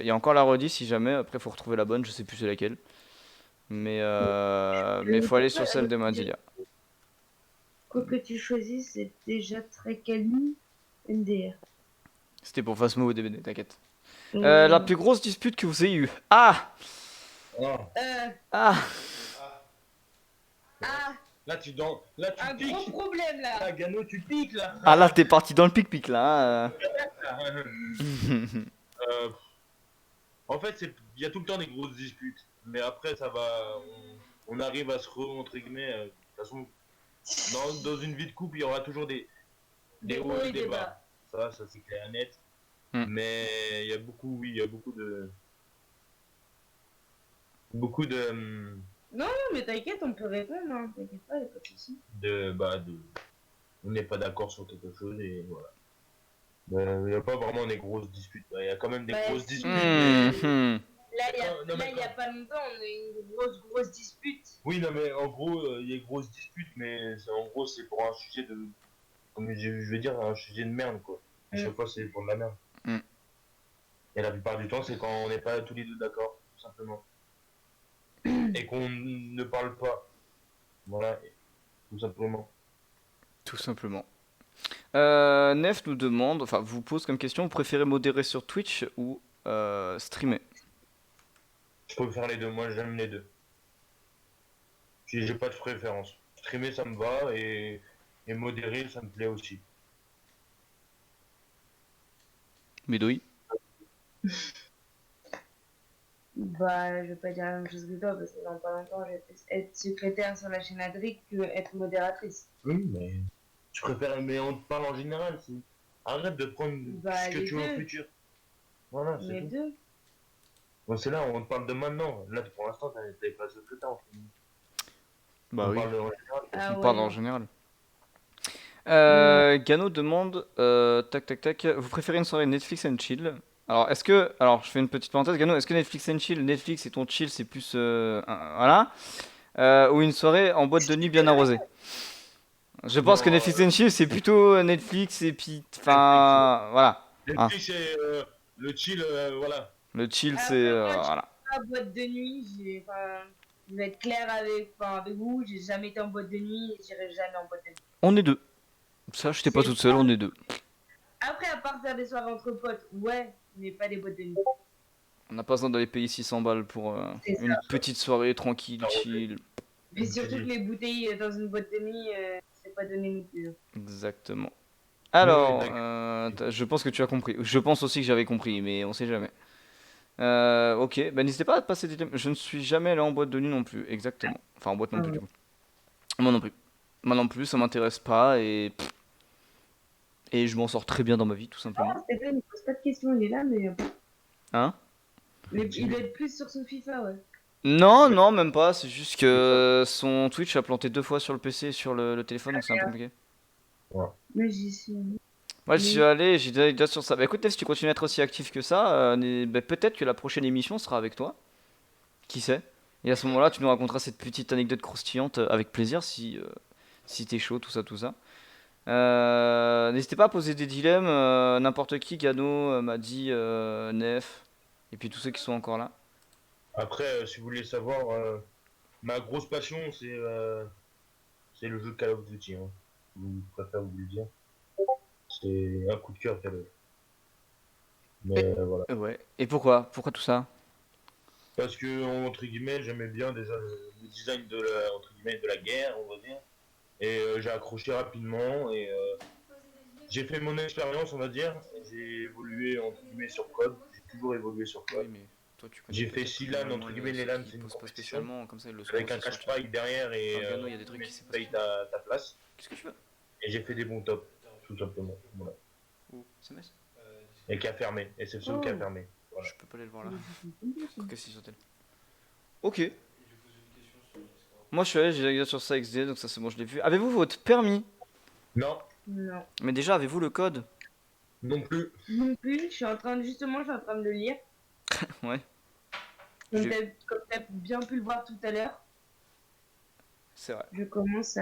il y a encore la redit si jamais, après faut retrouver la bonne, je sais plus c'est laquelle. Mais faut aller sur celle d'Amadia.
Quoi que tu choisisses, c'est déjà très quali. MDR.
C'était pour Phasmo ou DBD, t'inquiète.
Ouais.
La plus grosse dispute que vous ayez eue. Ah
Ah,
Ah
Ah,
là, tu
un gros
piques.
problème là.
Ah, Gano, tu piques là.
Ah là t'es parti dans le pic-pic là. Hein.
Euh, En fait, il y a tout le temps des grosses disputes. Mais après, ça va. On arrive à se entre guillemets. De toute façon, dans une vie de couple, il y aura toujours des hauts et des bas. Ça c'est clair et net. Mais il y a beaucoup, oui, il y a beaucoup de. Beaucoup de.
Non, mais t'inquiète, on peut répondre, hein. T'inquiète pas, y'a pas de soucis.
On n'est pas d'accord sur quelque chose et voilà. Il n'y a pas vraiment des grosses disputes. Il y a quand même des grosses disputes.
Mhm.
Là, il y a pas longtemps, on a eu une grosse dispute.
Oui, non, mais en gros, il y a grosses disputes, mais en gros, c'est pour un sujet de. Comme je veux dire, un sujet de merde, quoi. À chaque fois, c'est pour de la merde.
Mm.
Et la plupart du temps, c'est quand on n'est pas tous les deux d'accord, tout simplement. Et qu'on ne parle pas. Voilà, tout simplement.
Tout simplement. Nef nous demande, enfin vous pose comme question, vous préférez modérer sur Twitch ou streamer?
Je peux faire les deux, moi j'aime les deux. J'ai pas de préférence. Streamer, ça me va, et modérer, ça me plaît aussi.
Médouille.
Bah, je vais pas dire la même chose que toi, parce que dans pas longtemps, je vais plus être secrétaire sur la chaîne Adric que être modératrice.
Oui, mais je préfère, mais on te parle en général. Arrête de prendre
Bah,
ce que
les
tu veux au
deux.
futur. Voilà, c'est
Les
tout.
deux.
Bon, c'est là, on te parle de maintenant. Là, pour l'instant, t'es pas secrétaire.
Bah
On
oui,
parle en général.
Ah
on
ouais,
parle en
non.
général.
Non.
Gano demande, tac, vous préférez une soirée Netflix and chill? Alors je fais une petite parenthèse, Gano, est-ce que Netflix and chill, Netflix et ton chill c'est plus, voilà, ou une soirée en boîte de nuit bien arrosée? Je pense que
Non,
Netflix and chill c'est plutôt Netflix et puis,
Netflix, ouais.
enfin, voilà. Hein.
Netflix, c'est le chill, voilà.
Le chill c'est,
Après, moi, je suis
voilà.
pas en boîte de nuit. Enfin, je vais être claire avec vous. J'ai jamais été en boîte de nuit et j'irai jamais en boîte de nuit.
On est deux. Ça, je t'ai pas
C'est
toute seule, on est deux.
Après, à part faire des soirées entre potes, ouais, mais pas des boîtes de nuit.
On n'a pas besoin d'aller payer 600 balles pour
C'est
une
ça.
petite soirée tranquille,
Arrosé.
chill.
Mais surtout que les bouteilles dans une boîte de nuit, c'est pas donné non plus.
Exactement.
Oui,
Alors,
d'accord.
je pense que tu as compris. Je pense aussi que j'avais compris, mais on sait jamais. Ok, bah n'hésitez pas à passer des thèmes. Je ne suis jamais allé en boîte de nuit non plus, exactement. Enfin, en boîte non
Ah
plus, du
ouais.
coup. Moi non plus. Moi non plus, ça m'intéresse pas et je m'en sors très bien dans ma vie, tout simplement.
Ah, Stéphane, il pose pas de questions, il est là, mais
Hein?
il doit être plus sur son FIFA, ouais.
Non,
Oui,
non, même pas. C'est juste que son Twitch a planté 2 fois sur le PC et sur le téléphone, donc c'est un peu compliqué.
voilà.
Mais j'y suis.
Moi, j'y suis
Mais
allé, j'ai des anecdotes sur ça. Bah écoute, Nef, si tu continues à être aussi actif que ça, bah, peut-être que la prochaine émission sera avec toi. Qui sait? Et à ce moment-là, tu nous raconteras cette petite anecdote croustillante avec plaisir si t'es chaud, tout ça, tout ça. N'hésitez pas à poser des dilemmes, n'importe qui, Gano, m'a dit, Nef, et puis tous ceux qui sont encore là.
Après, si vous voulez savoir, ma grosse passion, c'est le jeu Call of Duty. Hein. Je préfère vous le dire. C'est un coup de cœur, Call of. Mais
Et,
voilà.
ouais. Et pourquoi? Pourquoi tout ça?
Parce que, entre guillemets, j'aimais bien déjà le design entre guillemets, de la guerre, on va dire. Et j'ai accroché rapidement et j'ai fait mon expérience, on va dire. J'ai évolué, entre guillemets, sur code. J'ai toujours évolué sur
Oui,
code.
mais toi, tu connais
J'ai fait
peut-être
6 LAN,
moins
entre guillemets, les
ceux
LAN,
qui
c'est une
posent pas
compétition.
spécialement, comme ça ils le sauront
Avec un
aussi sur
cash
le chat.
prize derrière et
Enfin, Gano, il y a des trucs qui
tu
s'est passé.
payes ta place.
Qu'est-ce que tu veux?
Et j'ai fait des bons tops, tout simplement. Voilà.
Ou SMS?
Et qui a fermé. Et c'est celui qui a fermé. Voilà.
Je peux pas aller le voir là. Qu'est-ce qu'il sautait? Ok. Moi je suis allé, j'ai regardé sur ça XD, donc ça c'est bon, je l'ai vu. Avez-vous votre permis?
Non,
Non.
Mais déjà, avez-vous le code?
non plus.
Non plus, justement, je suis en train de le lire.
Ouais,
Comme
j'ai-
t'as bien pu le voir tout à l'heure,
c'est vrai.
je commence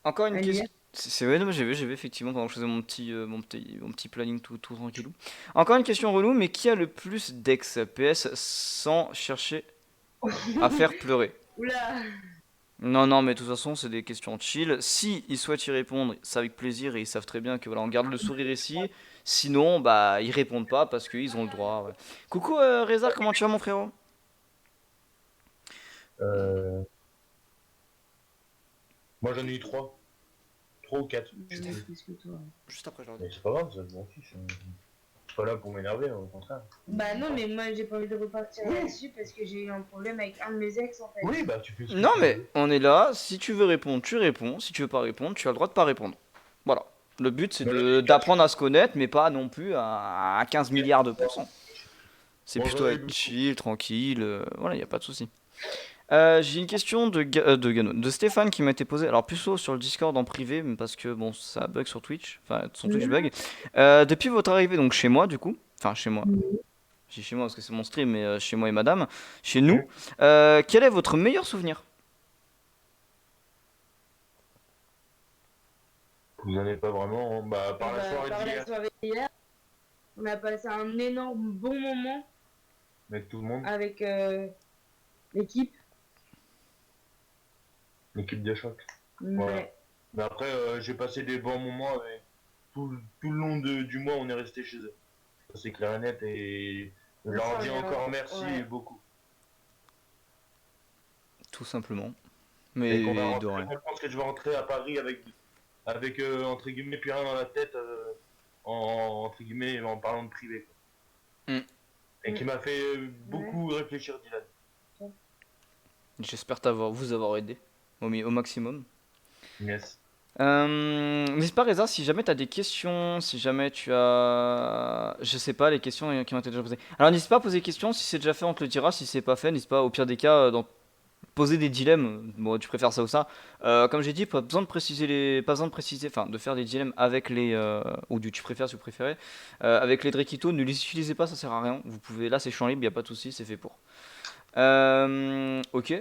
Encore une
à lire.
question. C'est ouais, non, j'ai vu effectivement pendant que je faisais mon petit planning tout tranquillou. Encore une question relou, mais qui a le plus d'ex PS sans chercher à faire pleurer?
Oula!
Non, non, mais de toute façon, c'est des questions chill. Si ils souhaitent y répondre, c'est avec plaisir et ils savent très bien que voilà, on garde le sourire ici. Sinon, bah, ils répondent pas parce qu'ils ont le droit. Ouais. Coucou Reza, comment tu vas, mon frérot?
Euh, Moi j'en ai eu trois. Trois ou quatre. Je sais plus.
Plus que toi.
Juste après, je leur dis.
Mais c'est pas grave, ça, je m'en fiche. Je suis pas là pour m'énerver, au contraire.
Bah non, mais moi j'ai pas envie de repartir là-dessus parce que j'ai eu un problème avec un de mes ex en fait.
Oui, bah tu fais ce que
Non,
tu
mais
veux.
on est là. Si tu veux répondre, tu réponds. Si tu veux pas répondre, tu as le droit de pas répondre. Voilà. Le but, c'est
Moi j'en ai
de
eu quatre.
d'apprendre à se connaître, mais pas non plus à 15 milliards de pourcents. C'est
Bon,
plutôt
j'en ai eu
être
beaucoup.
chill, tranquille. Voilà, y a pas de souci. J'ai une question de Stéphane qui m'a été posée. Alors, plus haut sur le Discord en privé, mais parce que bon, ça bug sur Twitch. Enfin, son Twitch bug. Depuis votre arrivée, donc chez moi, du coup. Enfin, chez moi. Je dis chez moi parce que c'est mon stream, mais chez moi et madame. Chez nous. Quel est votre meilleur souvenir?
Vous en avez pas vraiment, hein. Bah, par la
Bah,
soirée
par la
d'hier,
soirée d'hier, on a passé un énorme bon moment
avec tout le monde,
avec l'équipe.
l'équipe de choc. Voilà.
Ouais.
Mais après, j'ai passé des bons moments avec tout le long du mois, on est resté chez eux. Ça, c'est clair et net, et je leur
Ça,
dis
on est
encore merci
ouais.
et beaucoup.
Tout simplement.
Et qu'on va
Mais de
rentrer,
rien.
moi, je pense que je vais rentrer à Paris avec entre guillemets, plus rien dans la tête, entre guillemets, en parlant de privé, quoi.
Hmm.
Et qui m'a fait beaucoup réfléchir, Dylan.
J'espère vous avoir aidé au maximum.
Yes.
N'hésite pas, Reza, si jamais tu as des questions, si jamais tu as. Je sais pas, les questions qui ont été déjà posées. Alors, n'hésite pas à poser des questions, si c'est déjà fait, on te le dira. Si c'est pas fait, n'hésite pas, au pire des cas, poser des dilemmes. Bon, tu préfères ça ou ça. Comme j'ai dit, pas besoin de préciser pas besoin de préciser, enfin, de faire des dilemmes avec les. Ou du tu préfères si vous préférez. Avec les Drekito, ne les utilisez pas, ça sert à rien. Vous pouvez. Là, c'est champ libre, y a pas de souci, c'est fait pour. Ok.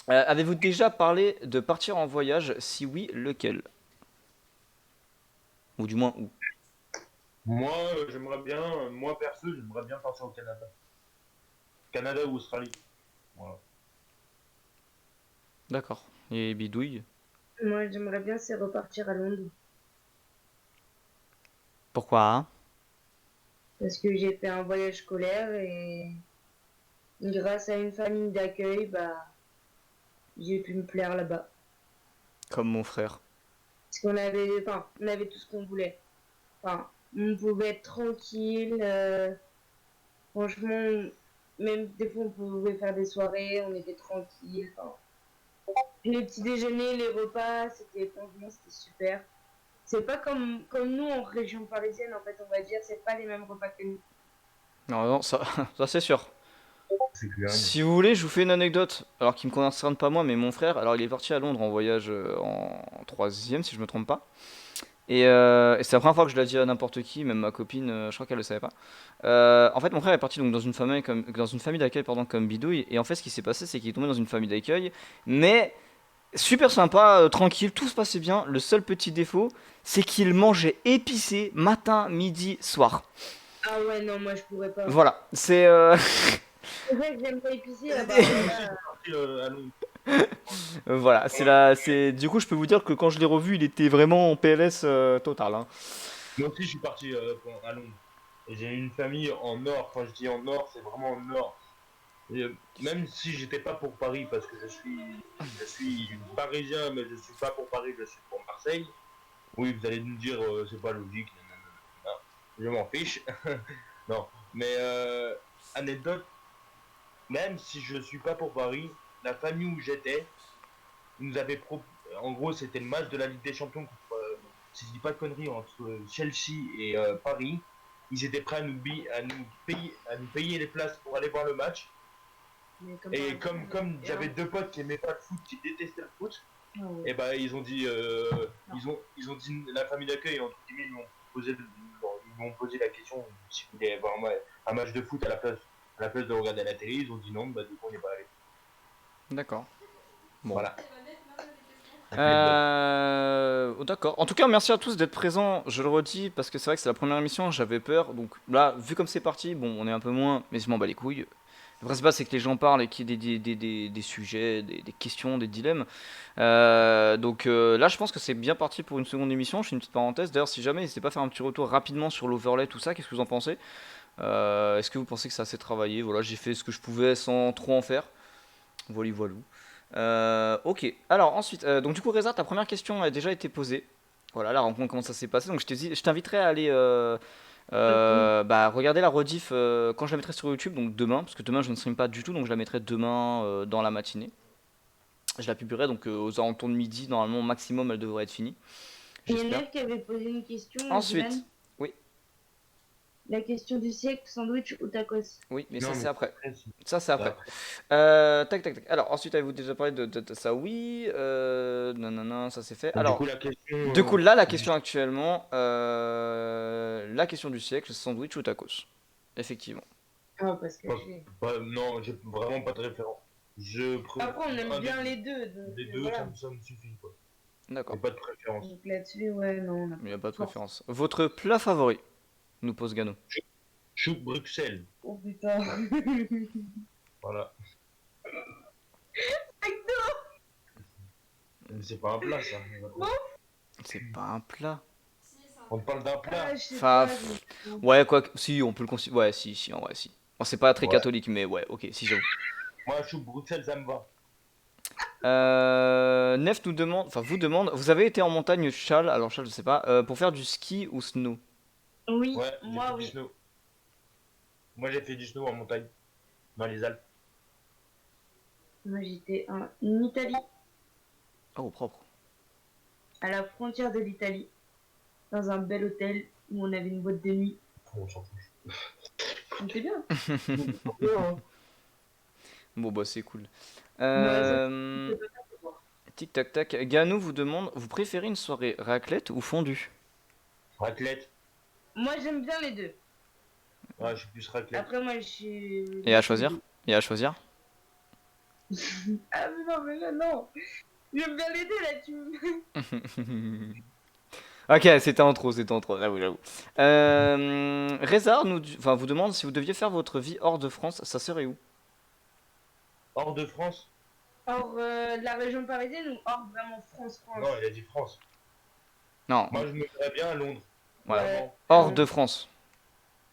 Avez-vous déjà parlé de partir en voyage? Si oui, lequel? Ou du moins où?
Moi, moi perso, j'aimerais bien partir au Canada. Canada ou Australie. Voilà.
D'accord. Et bidouille?
Moi j'aimerais bien c'est repartir à Londres
Pourquoi, hein?
parce que j'ai fait un voyage scolaire et grâce à une famille d'accueil, bah j'ai pu me plaire là-bas.
Comme mon frère.
Parce on avait tout ce qu'on voulait. Enfin, on pouvait être tranquille. Franchement, même des fois, on pouvait faire des soirées, on était tranquille. Enfin, les petits déjeuners, les repas, franchement, c'était super. C'est pas comme nous en région parisienne, en fait, on va dire, c'est pas les mêmes repas que nous.
Non, non, ça, ça c'est sûr.
C'est clair.
Si vous voulez, je vous fais une anecdote. Alors, qui me concerne pas moi, mais mon frère. Alors, il est parti à Londres en voyage en troisième, si je me trompe pas. Et c'est la première fois que je l'ai dit à n'importe qui, même ma copine, je crois qu'elle le savait pas. En fait, mon frère est parti donc dans une famille d'accueil pardon, comme bidouille. Et en fait, ce qui s'est passé, c'est qu'il est tombé dans une famille d'accueil, mais super sympa, tranquille, tout se passait bien. Le seul petit défaut, c'est qu'il mangeait épicé matin, midi, soir.
Ah ouais, non, moi je pourrais pas.
Voilà, c'est
C'est vrai que j'aime pas épicé là-bas.
Moi aussi, je suis parti à Londres.
voilà, c'est du coup, je peux vous dire que quand je l'ai revu, il était vraiment en PLS total. Hein.
Moi aussi, je suis parti à Londres. Et j'ai une famille en Nord. Quand je dis en Nord, c'est vraiment en Nord. Et, même si j'étais pas pour Paris, parce que je suis parisien, mais je suis pas pour Paris, je suis pour Marseille. Oui, vous allez nous dire, c'est pas logique. Non, je m'en fiche. Non, mais anecdote, même si je suis pas pour Paris, la famille où j'étais nous avait en gros, c'était le match de la Ligue des Champions contre, si je dis pas de conneries, entre Chelsea et Paris. ils étaient prêts à nous payer les places pour aller voir le match.
Mais
Et
par-
comme
et
j'avais
alors-
deux potes qui aimaient pas le foot, qui détestaient le foot,
Ah ouais.
et bah ils ont dit, ils ont dit la famille d'accueil entre guillemets ils m'ont posé la question si vous voulez voir un match de foot à la place de regarder la télé. Ils ont dit non, bah du coup on n'est pas allé.
D'accord. Bon.
Voilà.
D'accord. En tout cas, merci à tous d'être présents. Je le redis parce que c'est vrai que c'est la première émission, j'avais peur. Donc là, vu comme c'est parti, bon, on est un peu moins, mais je m'en bats les couilles. Le principal, c'est que les gens parlent et qu'il y ait des sujets, des questions, des dilemmes. Donc là, je pense que c'est bien parti pour une seconde émission. Je fais une petite parenthèse. D'ailleurs, si jamais, n'hésitez pas à faire un petit retour rapidement sur l'overlay, tout ça. Qu'est-ce que vous en pensez? Est-ce que vous pensez que c'est assez travaillé? Voilà, j'ai fait ce que je pouvais sans trop en faire. Voilà, voilà. Ok. Alors ensuite, donc du coup, Reza, ta première question a déjà été posée. Voilà, la rencontre, comment ça s'est passé. Donc je t'inviterai à aller bah, regarder la rediff quand je la mettrai sur YouTube, donc demain, parce que demain je ne stream pas du tout, donc je la mettrai demain dans la matinée. Je la publierai donc aux alentours de midi, normalement au maximum elle devrait être finie.
Il y a
J'espère.
Nef qui avait posé une question.
Ensuite,
Dylan.
oui,
La question du siècle, sandwich ou tacos?
oui, mais
Non,
ça
mais
c'est après.
après, c'est-
Ça c'est après. Tac, tac, tac. Alors ensuite, avez-vous déjà parlé de ça? Oui. Non, non, non, ça c'est fait.
Du
Alors,
coup la question.
du coup, là, la question actuellement, la question du siècle, c'est sandwich ou tacos? Effectivement.
Ah, parce que
Non, j'ai vraiment pas de référence.
Après, on aime
un
bien
des-
les deux. Donc,
Les deux,
voilà.
ça me suffit quoi.
D'accord.
J'ai pas de préférence.
Donc là-dessus, ouais, non.
Il n'y a pas de
Force.
préférence. Votre plat favori? Nous pose Gano.
Chou Bruxelles.
Oh putain.
Voilà. Mais c'est pas un plat ça.
C'est pas un plat.
On parle d'un plat.
Ah, je sais
Enfin,
pas,
Ouais, quoi que- si, on peut le considérer. Ouais, si, en vrai, si. Bon, c'est pas très
Ouais.
catholique, mais ouais, ok, si, j'avoue.
Moi chou Bruxelles ça me va.
Nef nous demande, enfin, vous demande, vous avez été en montagne, Chal, alors Chal, je sais pas, pour faire du ski ou snow?
Oui,
Ouais, j'ai
moi
fait du
oui.
snow. Moi j'ai fait du snow en montagne. Dans les Alpes.
Moi j'étais en Italie,
Oh, propre.
à la frontière de l'Italie, dans un bel hôtel où on avait une boîte de nuit.
On s'en fout.
C'était bien.
Bon, bah, c'est cool.
ça,
Tic tac tac. Gano vous demande, vous préférez une soirée raclette ou fondue?
Raclette.
Moi j'aime bien les deux.
Ouais, je suis plus raclette.
Après, moi je suis.
Et à choisir? Et à choisir?
Ah, mais là, non. J'aime bien les deux là, tu me.
Ok, c'était en trop, j'avoue, j'avoue. Reza enfin, vous demande si vous deviez faire votre vie hors de France, ça serait où?
Hors de France?
Hors de la région parisienne ou hors vraiment France?
Non, il a dit France.
Non,
Moi je me verrais bien à Londres.
voilà.
Ouais.
Hors de France.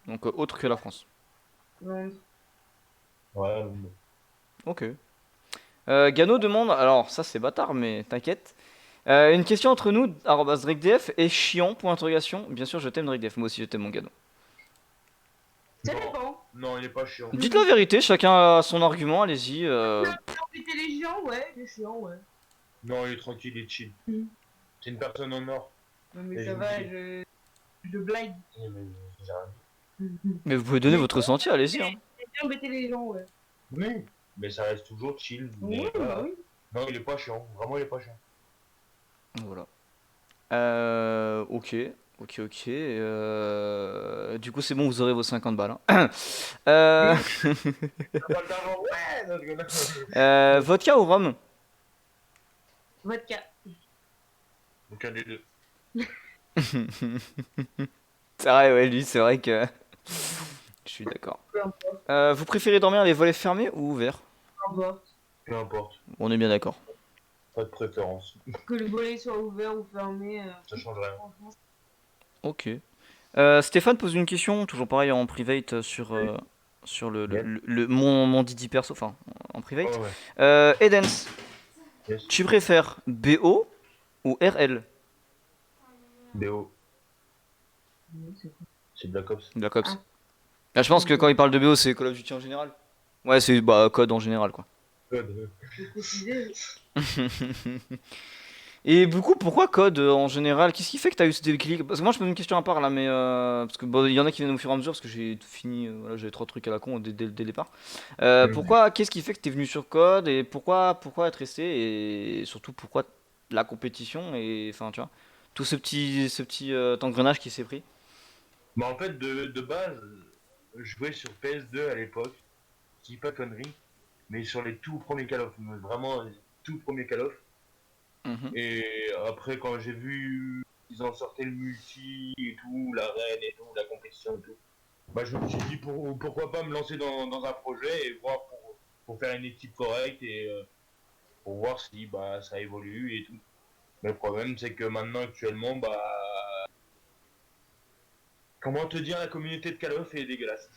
Donc autre que la France.
Londres.
Ouais, Londres.
Ok. Gano demande, alors ça c'est bâtard, mais t'inquiète. Une question entre nous, @DrekDF, est chiant, point d'interrogation. Bien sûr, je t'aime DrekDF, moi aussi je t'aime mon Gano.
Ça
Non.
dépend.
Non, il est pas chiant.
Dites la vérité, chacun a son argument, allez-y.
Péter les gens, ouais, c'est chiant, ouais.
Non, il est tranquille, il est chill.
Mm.
C'est une personne en or.
Non, mais
Et
ça
je
va,
me
je blague.
Mais j'ai rien dit.
Mais vous pouvez donner votre ressenti, allez-y. Hein.
C'est bien embêter les gens, ouais.
Oui, mais ça reste toujours chill. Mais
Oui,
voilà.
bah oui.
Non, il est pas chiant. Vraiment, il est pas chiant.
Voilà. Ok. Du coup, c'est bon, vous aurez vos 50 balles. Hein.
Pas d'argent, ouais, non, je rigole.
Vodka ou rhum?
Vodka.
Aucun des deux.
C'est vrai, ouais, lui, c'est vrai que. Je suis d'accord.
Peu importe.
Vous préférez dormir les volets fermés ou ouverts?
Peu importe.
Peu importe.
On est bien d'accord.
Pas de préférence.
Que le volet soit ouvert ou fermé.
Ça change rien.
Franchement,
Ok. Stéphane pose une question, toujours pareil en private sur mon Didi perso, enfin en private.
Ouais, ouais.
Edens,
Yes.
tu préfères BO ou RL?
BO.
c'est quoi?
C'est Black Ops.
Black Ops.
Ah.
Là, je pense que quand il parle de BO, c'est Call of Duty en général. Ouais, c'est code en général quoi.
Code.
Je vais préciser.
Et du coup, pourquoi code en général? Qu'est-ce qui fait que t'as eu ce déclic? Parce que moi, je pose une question à part là, mais parce que bon, il y en a qui viennent au fur et à mesure parce que j'ai fini, voilà, j'avais trois trucs à la con dès le départ. Pourquoi, qu'est-ce qui fait que t'es venu sur code et pourquoi être resté et surtout pourquoi la compétition et enfin, tu vois, tout ce petit engrenage qui s'est pris.
Mais en fait, de base, je jouais sur PS2 à l'époque, je dis pas de conneries, mais sur les tout premiers Call of, mais vraiment les tout premiers Call of.
Mhm.
Et après, quand j'ai vu qu'ils en sortaient le multi et tout, l'arène et tout, la compétition et tout, bah, je me suis dit pourquoi pas me lancer dans un projet et voir pour faire une équipe correcte et pour voir si bah, ça évolue et tout. Mais le problème, c'est que maintenant, actuellement, bah, comment te dire, la communauté de Call of est dégueulasse.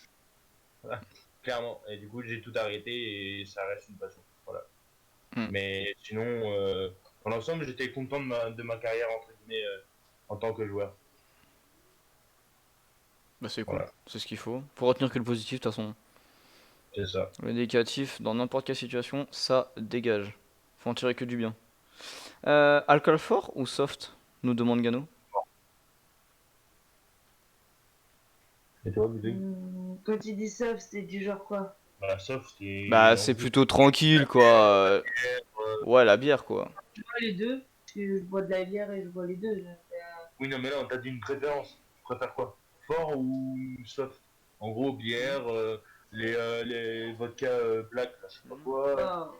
Voilà, clairement. Et du coup, j'ai tout arrêté et ça reste une passion. Voilà.
Mm.
Mais sinon, dans l'ensemble, j'étais content de ma carrière, entre guillemets, en tant que joueur.
Bah, c'est cool,
Voilà,
c'est ce qu'il faut. Faut retenir que le positif, de toute façon.
c'est ça.
Le négatif, dans n'importe quelle situation, ça dégage. Faut en tirer que du bien. Alcool fort ou soft? Nous demande Gano.
Et toi, Budé?
Quand tu dis soft, c'est du genre quoi?
Voilà, sauf c'est
Bah,
en
c'est
gros.
plutôt tranquille, quoi. Ouais, la bière, quoi.
Je bois les deux. Parce que je bois de la bière et je bois les deux. Donc,
Oui, non, mais là, on t'a dit une préférence. Tu préfères quoi? Fort ou soft? En gros, bière, les vodka black, là, je sais pas quoi.
oh.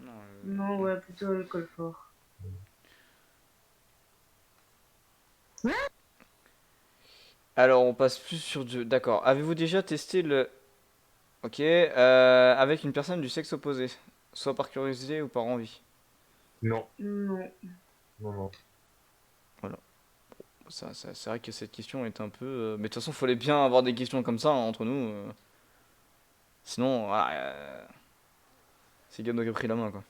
Non,
Non, ouais, plutôt alcool fort.
alors, on passe plus sur du... D'accord. Avez-vous déjà testé le... Ok. Avec une personne du sexe opposé? Soit par curiosité ou par envie.
Non,
Non.
non, non.
Voilà. C'est vrai que cette question est un peu... Mais de toute façon, il fallait bien avoir des questions comme ça hein, entre nous. Sinon, voilà, c'est Gano qui a pris la main, quoi.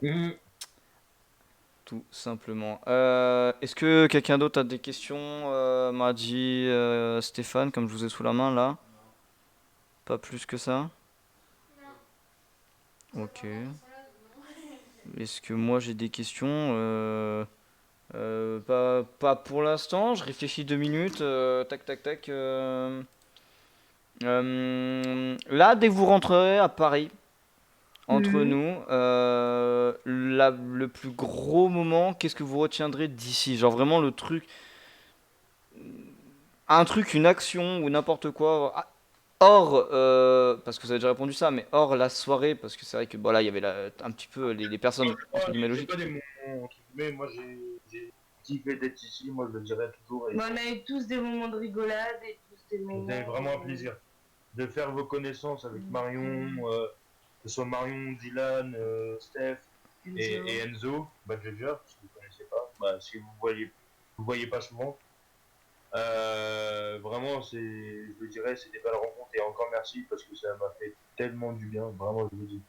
Mhm.
Tout simplement. Est-ce que quelqu'un d'autre a des questions? M'a dit Stéphane, comme je vous ai sous la main là. Pas plus que ça. Ok. Est-ce que moi j'ai des questions? Pas pour l'instant. Je réfléchis 2 minutes. Tac, tac, tac. Là, dès que vous rentrerez à Paris, entre
Mhm.
nous, le plus gros moment, qu'est-ce que vous retiendrez d'ici? Genre vraiment le truc, un truc, une action ou n'importe quoi. Hors, parce que vous avez déjà répondu ça, mais hors la soirée, parce que c'est vrai que bon, là, il y avait un petit peu les
Moi,
personnes, entre guillemets,
j'ai pas
logiques.
des moments, entre guillemets, moi j'ai kiffé d'être ici, moi je le dirais toujours. Et
Mais on a eu tous des moments de rigolade et tous des
c'était
moments
vraiment un plaisir de faire vos connaissances avec Marion, que ce soit Marion, Dylan, Steph et
Enzo.
Enzo, Badger, si vous ne connaissez pas, bah, si vous voyez pas souvent. Vraiment, je le dirais, c'est des belles rencontres et encore merci parce que ça m'a fait tellement du bien, vraiment, je vous dis.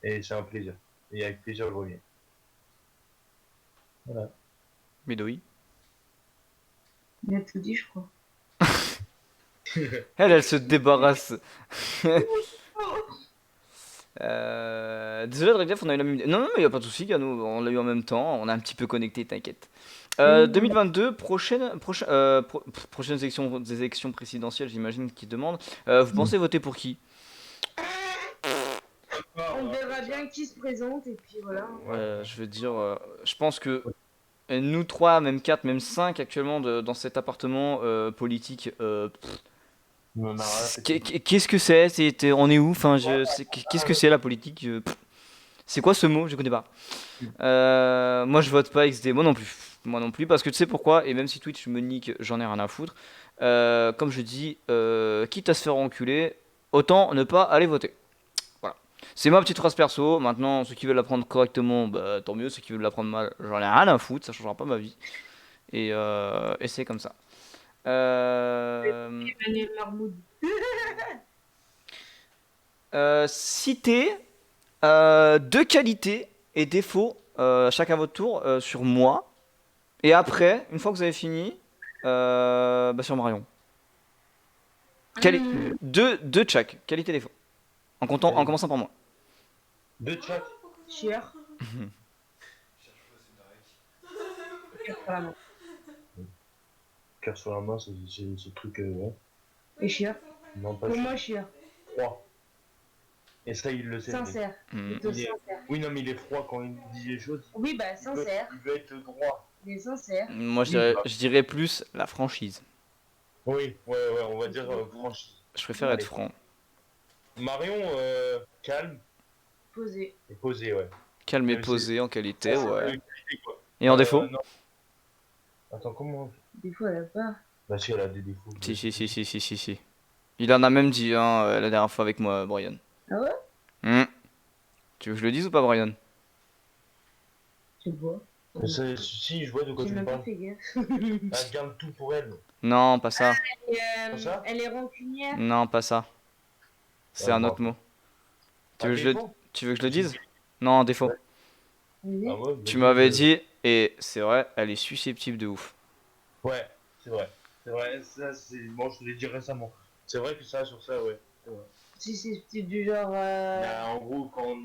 Et c'est un plaisir. Et avec plaisir, je reviens. Voilà.
Médoï.
Il a tout dit, je crois.
Elle se débarrasse. Désolé, Dragdef, on a eu la même idée. Non, non, mais y a pas de souci, Gano, on l'a eu en même temps, on a un petit peu connecté, t'inquiète.
Oui.
2022, prochaines élections, des élections présidentielles, j'imagine, qui demandent. Vous pensez voter pour qui?
On verra bien qui se présente et puis voilà.
Ouais, je veux dire, je pense que nous trois, même quatre, même cinq actuellement dans cet appartement politique,
On en a rien à péter.
qu'est-ce que c'est? On est où? Enfin, qu'est-ce que c'est la politique? C'est quoi ce mot? Je connais pas. Moi, je vote pas XD. Moi non plus. Moi non plus, parce que tu sais pourquoi? Et même si Twitch me nique, j'en ai rien à foutre. Comme je dis, quitte à se faire enculer, autant ne pas aller voter. Voilà. C'est ma petite phrase perso. Maintenant, ceux qui veulent la prendre correctement, bah, tant mieux. Ceux qui veulent la prendre mal, j'en ai rien à foutre. Ça changera pas ma vie. Et c'est comme ça. Euh,
Emmanuel Marmoud.
Citer deux qualités et défauts, chacun votre tour, sur moi. Et après, une fois que vous avez fini, bah, sur Marion.
Hum,
Deux de chaque, qualité et défaut. En
Allez,
commençant par moi.
deux chat.
Chieur. cœur sur la main.
Cœur sur la main, c'est ce truc, ouais.
Et chieur.
Non, pas
Pour
sûr.
moi, chieur.
Froid. Et ça, il le sait.
Sincère.
Hmm.
Plutôt
Il est-
sincère.
Oui, non, mais il est froid quand il dit les choses.
Oui, bah,
Il veut,
sincère.
il veut être droit.
Il est sincère.
Moi,
Oui, bah,
je dirais plus la franchise.
oui, ouais, on va dire franchise.
Je préfère être
Allez.
franc.
Marion, calme
Posé.
et posé, ouais.
Calme et
Mais
posé en qualité,
c'est
ouais.
une qualité, quoi.
Et en défaut?
Non. Attends, comment?
Des fois, elle a pas.
Bah si, elle a des défauts.
Si. Il en a même dit un la dernière fois avec moi, Brian.
Ah ouais?
Hmm. Tu veux que je le dise ou pas, Brian?
Tu vois.
Mais si, je vois de quoi
J'ai
tu me
même pas
parles.
fait gaffe.
Elle garde tout pour elle.
Non, pas ça.
Et,
Pas ça?
elle est rancunière.
Non, pas ça. C'est
Ah,
un
bah,
autre mot. Tu
à
veux que je le,
défaut.
tu veux que je le dise? Non, défaut.
Ouais.
Oui.
Ah ouais,
Tu
vas-y,
m'avais dit, et c'est vrai, elle est susceptible de ouf.
Ouais, c'est vrai. C'est vrai, ça, c'est. Bon, je te l'ai dit récemment. C'est vrai que ça, sur ça, ouais. C'est vrai.
Si c'est du genre.
Bah, en gros, quand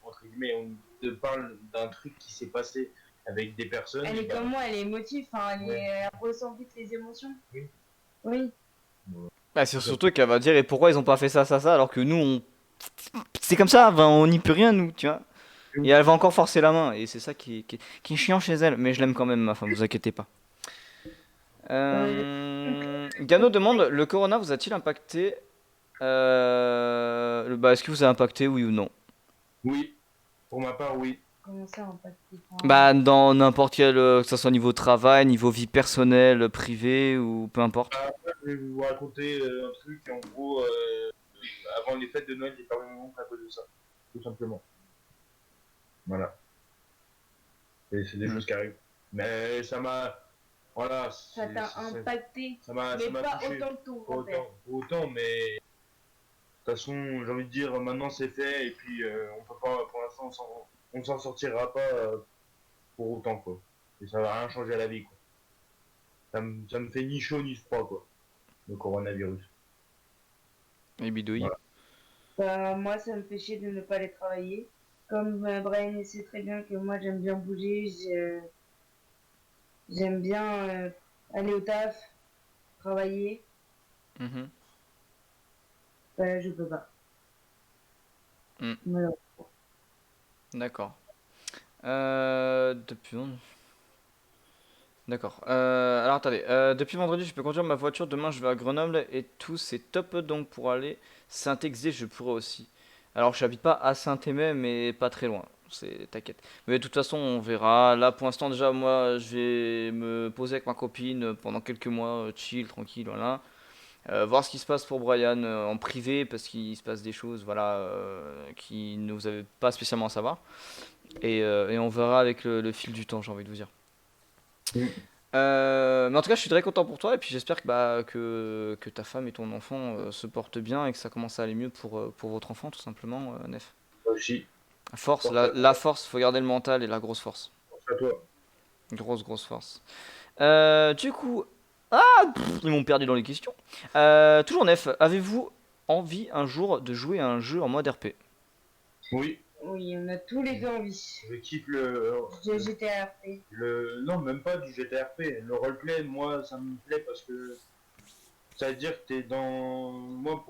entre guillemets, on te parle d'un truc qui s'est passé avec des personnes.
Elle est
bah,
comme moi, elle est émotive. Enfin,
Ouais.
elle ressent vite les émotions.
Oui.
Oui.
Bah, c'est surtout qu'elle va dire, et pourquoi ils ont pas fait ça, alors que nous, on. C'est comme ça, ben, on n'y peut rien, nous, tu vois. Et elle va encore forcer la main, et c'est ça qui est chiant chez elle. Mais je l'aime quand même, ma femme, vous inquiétez pas. Gano demande, le corona vous a-t-il impacté bah, est-ce que vous a impacté, oui ou non?
Oui, pour ma part, oui.
Comment ça, impacté?
Bah, dans n'importe quel, que ce soit niveau travail, niveau vie personnelle, privée, ou peu importe.
Après, je vais vous raconter un truc. En gros, avant les fêtes de Noël, j'ai perdu mon oncle à cause de ça. Tout simplement. Voilà. Et c'est des
Hmm.
choses qui arrivent. Mais ça m'a. Voilà.
Ça t'a impacté.
Ça m'a
Mais pas
touché.
autant que ton
Pas
grand-père.
autant, mais. De toute façon, j'ai envie de dire, maintenant c'est fait. Et puis, on peut pas. Pour l'instant, on s'en sortira pas pour autant, quoi. Et ça va rien changer à la vie, quoi. Ça me fait ni chaud ni froid, quoi. Le coronavirus.
Et bidouille.
Voilà.
Moi, ça me fait chier de ne pas aller travailler. Comme Brian sait très bien que moi, j'aime bien bouger. J'aime bien aller au taf, travailler.
Mhm.
Je peux pas.
Hmm.
Voilà.
D'accord. Depuis. D'accord. Alors attendez. Depuis vendredi, je peux conduire ma voiture. Demain, je vais à Grenoble et tout, c'est top. Donc pour aller Saint-Exé, je pourrais aussi. Alors, je n'habite pas à Saint-Émée, mais pas très loin. T'inquiète. Mais de toute façon, on verra. Là, pour l'instant, déjà, moi, je vais me poser avec ma copine pendant quelques mois, chill, tranquille, voilà. Voir ce qui se passe pour Brian en privé, parce qu'il se passe des choses, voilà, qui ne vous avez pas spécialement à savoir. Et on verra avec le fil du temps, j'ai envie de vous dire.
Mm.
Mais en tout cas, je suis très content pour toi et puis j'espère que ta femme et ton enfant se portent bien et que ça commence à aller mieux pour votre enfant, tout simplement, Nef.
Toi aussi.
La force,
Force
la force, faut garder le mental et la grosse force.
à toi.
Grosse force. Du coup, ils m'ont perdu dans les questions. Toujours Nef, avez-vous envie un jour de jouer à un jeu en mode RP?
Oui,
Oui, on a tous les deux envie.
je kiffe
De GTA RP.
non, même pas du GTRP. Le roleplay, moi, ça me plaît parce que ça veut dire que t'es dans. Moi,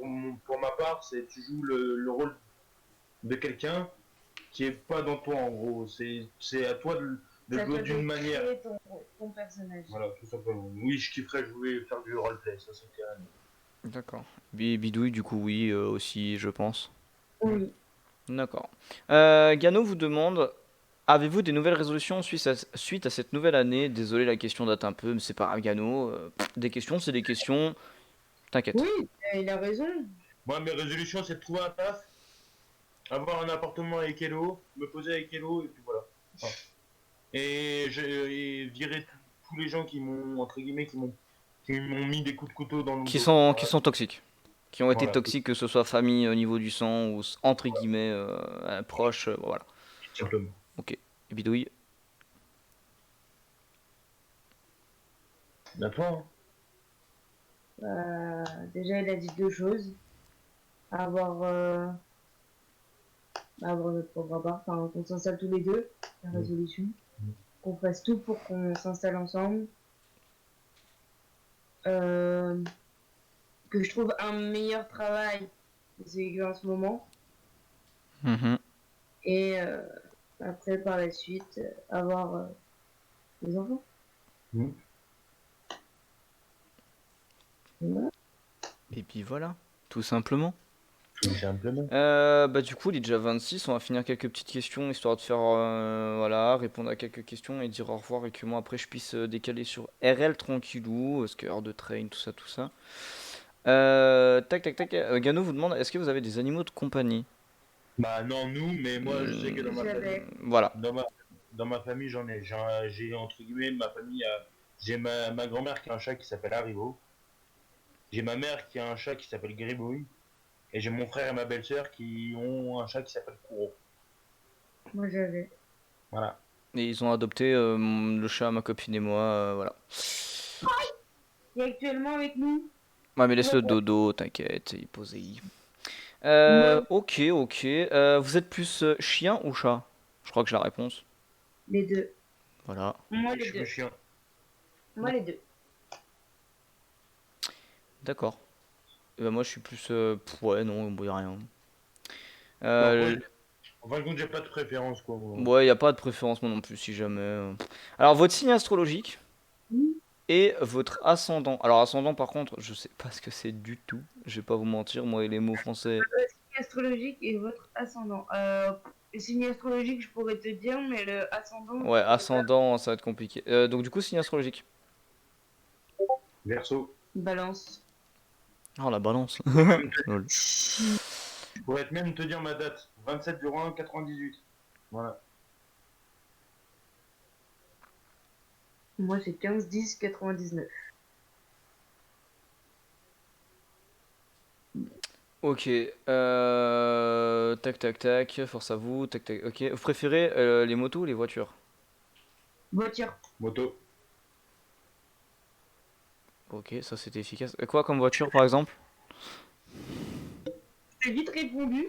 pour ma part, c'est tu joues le rôle de quelqu'un qui est pas dans toi, en gros. C'est à toi de
Ça
jouer
te
d'une manière.
créer ton personnage.
Voilà, tout simplement. Oui, je kifferais jouer, faire du roleplay, ça c'est clair.
D'accord. Bidouille, du coup, oui, aussi, je pense.
Oui.
D'accord. Gano vous demande, avez-vous des nouvelles résolutions suite à cette nouvelle année? Désolé, la question date un peu, mais c'est pas grave, Gano. Des questions, c'est des questions. T'inquiète.
Oui, il a raison.
Moi, mes résolutions, c'est de trouver un taf, avoir un appartement avec Hello, me poser avec Hello, et puis voilà. Enfin, et virer tous les gens qui m'ont, entre guillemets, qui m'ont mis des coups de couteau dans le
Qui
dos.
sont,
Voilà.
qui sont toxiques. Qui ont été
Voilà,
toxiques, que ce soit famille au niveau du sang ou entre guillemets proches. Voilà.
tout simplement.
Ok. Et Bidouille.
À toi, hein.
Déjà, il a dit deux choses. Avoir notre propre appart, enfin, qu'on s'installe tous les deux, la
Mm.
résolution. qu'on fasse tout pour qu'on s'installe ensemble. Que je trouve un meilleur travail que celui que j'ai en ce moment.
Mhm.
Et après, par la suite, avoir des enfants.
Hmm.
Voilà.
Et puis voilà, tout simplement.
Tout simplement.
Bah du coup, il est déjà 26, on va finir quelques petites questions, histoire de faire, voilà, répondre à quelques questions et dire au revoir et que moi après je puisse décaler sur RL tranquillou, parce que heure de train, tout ça, tout ça. Tac, tac, tac. Gano vous demande, est-ce que vous avez des animaux de compagnie?
Bah non, nous, mais moi, je sais que dans ma famille,
J'avais.
Voilà.
dans ma, dans ma famille, j'en ai. J'ai, entre guillemets, ma famille, j'ai ma grand-mère qui a un chat qui s'appelle Haribo. J'ai ma mère qui a un chat qui s'appelle Gribouille. Et j'ai mon frère et ma belle-sœur qui ont un chat qui s'appelle Kuro.
Moi, j'avais.
Voilà.
Et ils ont adopté le chat, ma copine et moi, voilà.
Il est actuellement avec nous.
Ouais, mais laisse
Ouais.
le dodo, t'inquiète, il posé.
Moi,
Ok, ok. Vous êtes plus chien ou chat? Je crois que j'ai la réponse.
les deux.
Voilà.
Moi,
Je
les
suis plus
deux.
chien.
Moi, les deux.
D'accord. Et bah moi je suis plus... ouais, non, il y a rien.
Non, en
Euh,
fait, en fin de compte, j'ai pas de préférence, quoi. Moi.
ouais, il n'y a pas de préférence moi non plus, si jamais. Alors, votre signe astrologique
Hmm.
et votre ascendant. Alors, ascendant, par contre, je sais pas ce que c'est du tout. Je vais pas vous mentir, moi et les mots français.
Le signe astrologique et votre ascendant. Le signe astrologique, je pourrais te dire, mais le ascendant,
Ouais,
je pourrais pas.
ascendant, ça va être compliqué. Donc, du coup, signe astrologique.
Verso.
Balance.
Oh, la balance. Lol.
Je pourrais même te dire ma date. 27/01/98. Voilà.
Moi, c'est 15-10-99.
Ok, tac tac tac, force à vous, tac tac, ok. Vous préférez les motos ou les voitures?
Voiture.
Moto.
Ok, ça c'était efficace. Quoi comme voiture par exemple?
C'est vite répondu.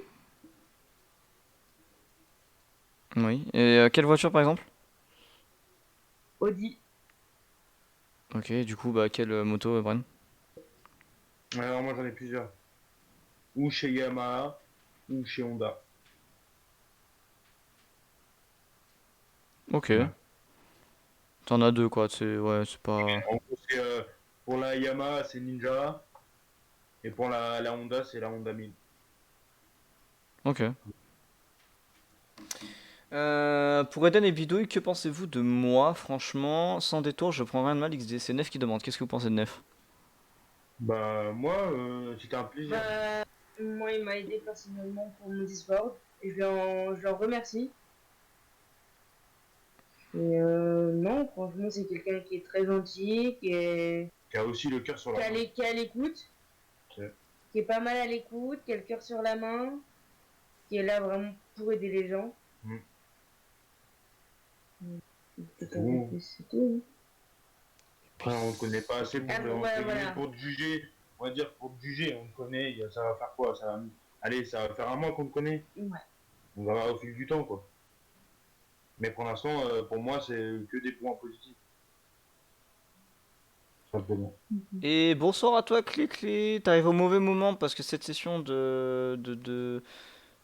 Oui. Et quelle voiture par exemple?
Audi.
Ok, du coup, bah quelle moto, Bren?
Alors, moi, j'en ai plusieurs. Ou chez Yamaha, ou chez Honda.
Ok.
Voilà.
T'en as deux quoi, c'est ouais, c'est pas.
En gros, c'est, pour la Yamaha, c'est Ninja. Et pour la Honda, c'est la Honda 1000.
Ok. Pour Eden et Bidouille, que pensez-vous de moi? Franchement, sans détour, je prends rien de mal XD. C'est Nef qui demande. Qu'est-ce que vous pensez de Nef?
Bah, moi, c'était un plaisir.
Bah, moi, il m'a aidé personnellement pour mon Discord. Et je le remercie. Et non, franchement, c'est quelqu'un qui est très gentil,
Qui a aussi le cœur sur la main.
qui est à l'écoute,
C'est-
qui est pas mal à l'écoute, qui a le cœur sur la main, qui est là vraiment pour aider les gens.
Mm.
C'est
C'est
pas de
tout.
plus, c'est tout.
Puis,
Après, on ne connaît pas assez pour,
Ah,
entre
voilà,
guillemets,
voilà.
pour te juger. On va dire pour te juger, on te connaît. Ça va faire quoi? Allez, ça va faire un mois qu'on te connaît.
Ouais.
On va voir au fil du temps, quoi. Mais pour l'instant, pour moi, c'est que des points positifs. Simplement.
Et bonsoir à toi, Clé. T'arrives au mauvais moment parce que cette session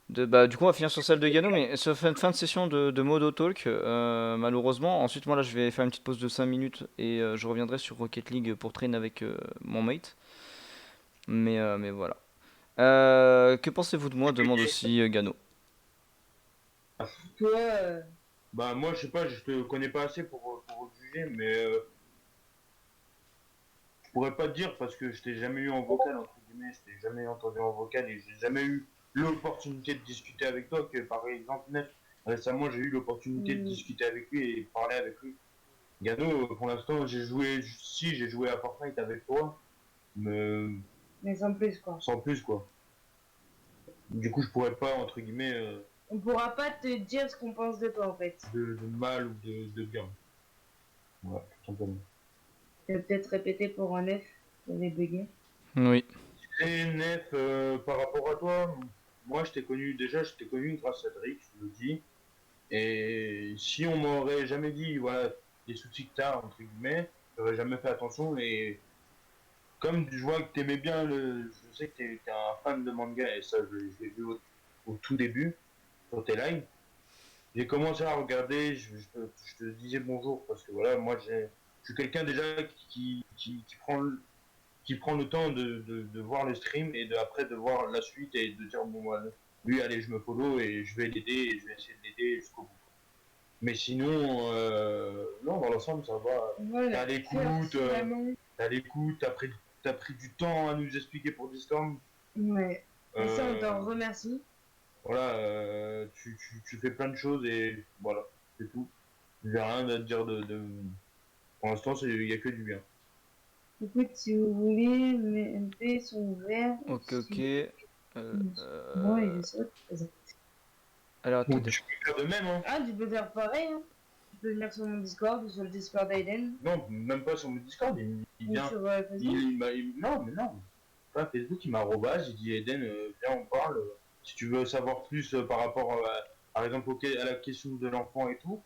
bah, du coup, on va finir sur celle de Gano, mais sur fin de session de Modo Talk, malheureusement. Ensuite, moi là, je vais faire une petite pause de 5 minutes et je reviendrai sur Rocket League pour traîner avec mon mate. Mais voilà. Que pensez-vous de moi? Demande aussi Gano.
Toi,
Bah, moi, je sais pas, je te connais pas assez pour te juger, mais je pourrais pas te dire parce que je t'ai jamais eu en vocal, entre guillemets. Je t'ai jamais entendu en vocal et j'ai jamais eu l'opportunité de discuter avec toi. Que par exemple, Nef, récemment, j'ai eu l'opportunité de
hmm,
discuter avec lui et de parler avec lui. Gano, pour l'instant, j'ai joué à Fortnite avec toi, mais
mais sans plus, quoi.
sans plus, quoi. Du coup, je pourrais pas, entre guillemets,
On pourra pas te dire ce qu'on pense de toi, en fait.
de mal ou de bien. Voilà, tout simplement.
Je vais peut-être répéter pour un F, j'avais bugué.
Oui.
Et Nef, par rapport à toi, moi, je t'ai connu grâce à Drake, je le dis. Et si on m'aurait jamais dit, voilà, les sous-titres que t'as, entre guillemets, j'aurais jamais fait attention. Et comme je vois que t'aimais bien je sais que t'es un fan de manga, et ça, je l'ai vu au tout début, sur tes lives. J'ai commencé à regarder, je te disais bonjour, parce que voilà, je suis quelqu'un déjà qui prend le temps de voir le stream et après de voir la suite et de dire, bon, voilà, lui, allez, je me follow et je vais l'aider et je vais essayer de l'aider jusqu'au bout. Mais sinon, non, dans l'ensemble, ça va. T'es
Voilà,
à l'écoute,
personnellement,
t'as pris du temps à nous expliquer pour Discord.
ouais. Et ça, on t'en
Euh,
remercie.
voilà, tu fais plein de choses et voilà, c'est tout. J'ai rien à te dire Pour l'instant, il y a que du bien.
Écoute, si vous voulez, mes MP sont ouverts.
Ok, ok.
Si... Moi, et je serai présent.
Alors
Ou
attendez.
tu peux faire de même, hein.
Ah, tu peux faire pareil, hein. Tu peux venir sur mon Discord ou sur le Discord d'Aiden.
Non, même pas sur mon Discord, il
Ou
vient.
sur Facebook.
Non, mais non. Pas Facebook, il m'a arrobase, il dit Eden, viens, on parle. Si tu veux savoir plus par rapport, par exemple, à la question de l'enfant et tout,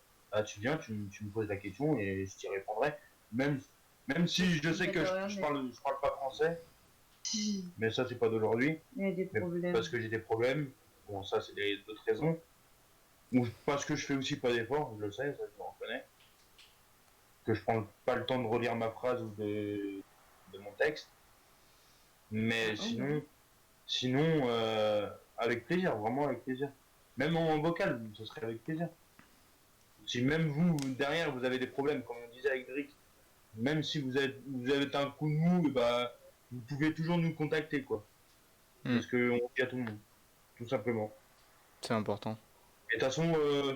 tu viens, tu me poses la question et je t'y répondrai. Même, même si je sais que je parle pas français,
Il
mais ça, c'est pas d'aujourd'hui.
y a des
Mais
problèmes.
parce que j'ai des problèmes. Bon, ça, c'est d'autres raisons. Ou parce que je fais aussi pas d'efforts, je le sais, ça, je le reconnais. Que je prends pas le temps de relire ma phrase ou de mon texte. Mais
Ah, ouais.
sinon, avec plaisir, vraiment avec plaisir. Même en vocal, ce serait avec plaisir. Si même vous, derrière, vous avez des problèmes, comme on disait avec Drick, même si vous avez un coup de mou, et bah, vous pouvez toujours nous contacter, quoi.
Hmm,
C'est ce qu'on dit à tout le monde, tout simplement.
c'est important.
Et de toute façon,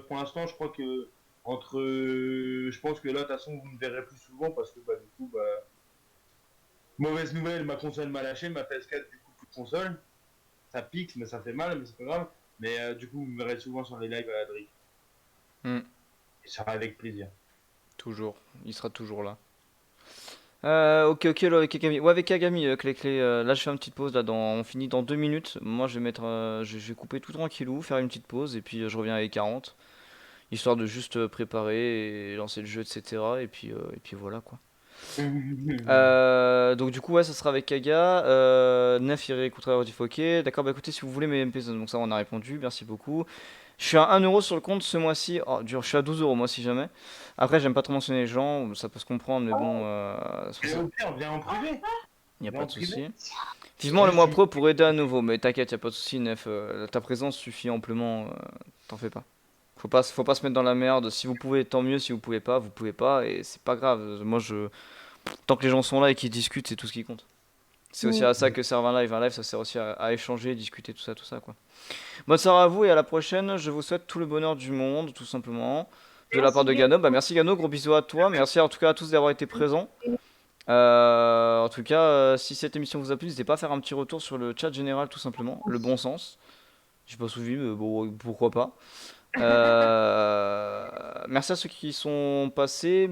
pour l'instant, je crois que je pense que là, de toute façon, vous me verrez plus souvent parce que, bah, du coup, bah, mauvaise nouvelle, ma console m'a lâché, ma PS4, du coup, plus de console. Ça pique, mais ça fait mal, mais c'est pas grave. Mais du coup, vous me verrez souvent sur les lives à Adric.
Hmm,
Et ça sera avec plaisir.
toujours. Il sera toujours là. Ok, ok, là, avec Kagami. Ouais, avec Kagami, clé, clé. Là, je fais une petite pause. On finit dans 2 minutes. Moi, je vais mettre, je vais couper tout tranquillou, faire une petite pause, et puis je reviens avec 40. Histoire de juste préparer et lancer le jeu, etc. Et puis voilà quoi. Donc du coup ouais ça sera avec Kaga. Nef il réécoutera Rediff, ok. D'accord, bah écoutez si vous voulez mes MP donc ça on a répondu, merci beaucoup. Je suis à 1 € sur le compte ce mois-ci. Oh, dur, je suis à 12 € moi si jamais. Après j'aime pas trop mentionner les gens, ça peut se comprendre mais bon c'est pour
Et
ça.
au pire, viens en privé.
Y a
Viens
pas
en
de
privé.
souci. Vivement le
Là,
mois
tu...
pro pour aider à nouveau, mais t'inquiète y a pas de souci Nef, ta présence suffit amplement, t'en fais pas. Faut pas se mettre dans la merde, si vous pouvez tant mieux, si vous pouvez pas et c'est pas grave. Moi je tant que les gens sont là et qu'ils discutent, c'est tout ce qui compte. C'est aussi à
Mm.
ça que sert un live. Un live, ça sert aussi à échanger, discuter, tout ça, quoi. Bonne soirée à vous et à la prochaine. Je vous souhaite tout le bonheur du monde, tout simplement. De la part
Merci
de Gano. Bah,
Gano.
merci Gano, gros bisous à toi. Merci en tout cas à tous d'avoir été présents. En tout cas, si cette émission vous a plu, n'hésitez pas à faire un petit retour sur le chat général, tout simplement. Le bon sens. J'ai pas suivi, mais bon, pourquoi pas. Merci à ceux qui sont passés.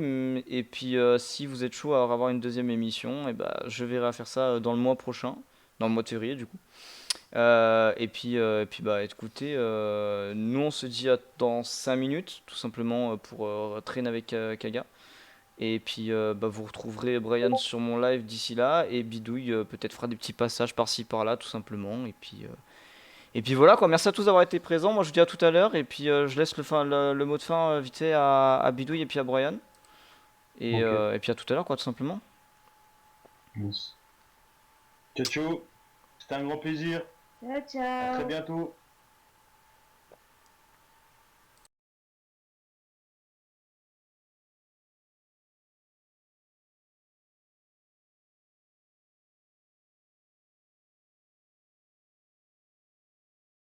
Et puis, si vous êtes chaud à avoir une deuxième émission, et bah, je verrai à faire ça dans le mois prochain, dans le mois de février, du coup. Et puis bah, écoutez, nous on se dit dans 5 minutes, tout simplement pour traîner avec Kaga. Et puis bah, vous retrouverez Brian sur mon live d'ici là. Et Bidouille peut-être fera des petits passages par-ci par-là, tout simplement. Et puis voilà quoi, merci à tous d'avoir été présents. Moi je vous dis à tout à l'heure. Et puis je laisse le mot de fin vite fait à Bidouille et puis à Brian.
Ok.
Et puis à tout à l'heure quoi, tout simplement.
Yes. Ciao, ciao. C'était un grand plaisir.
Ciao,
À très
ciao.
bientôt.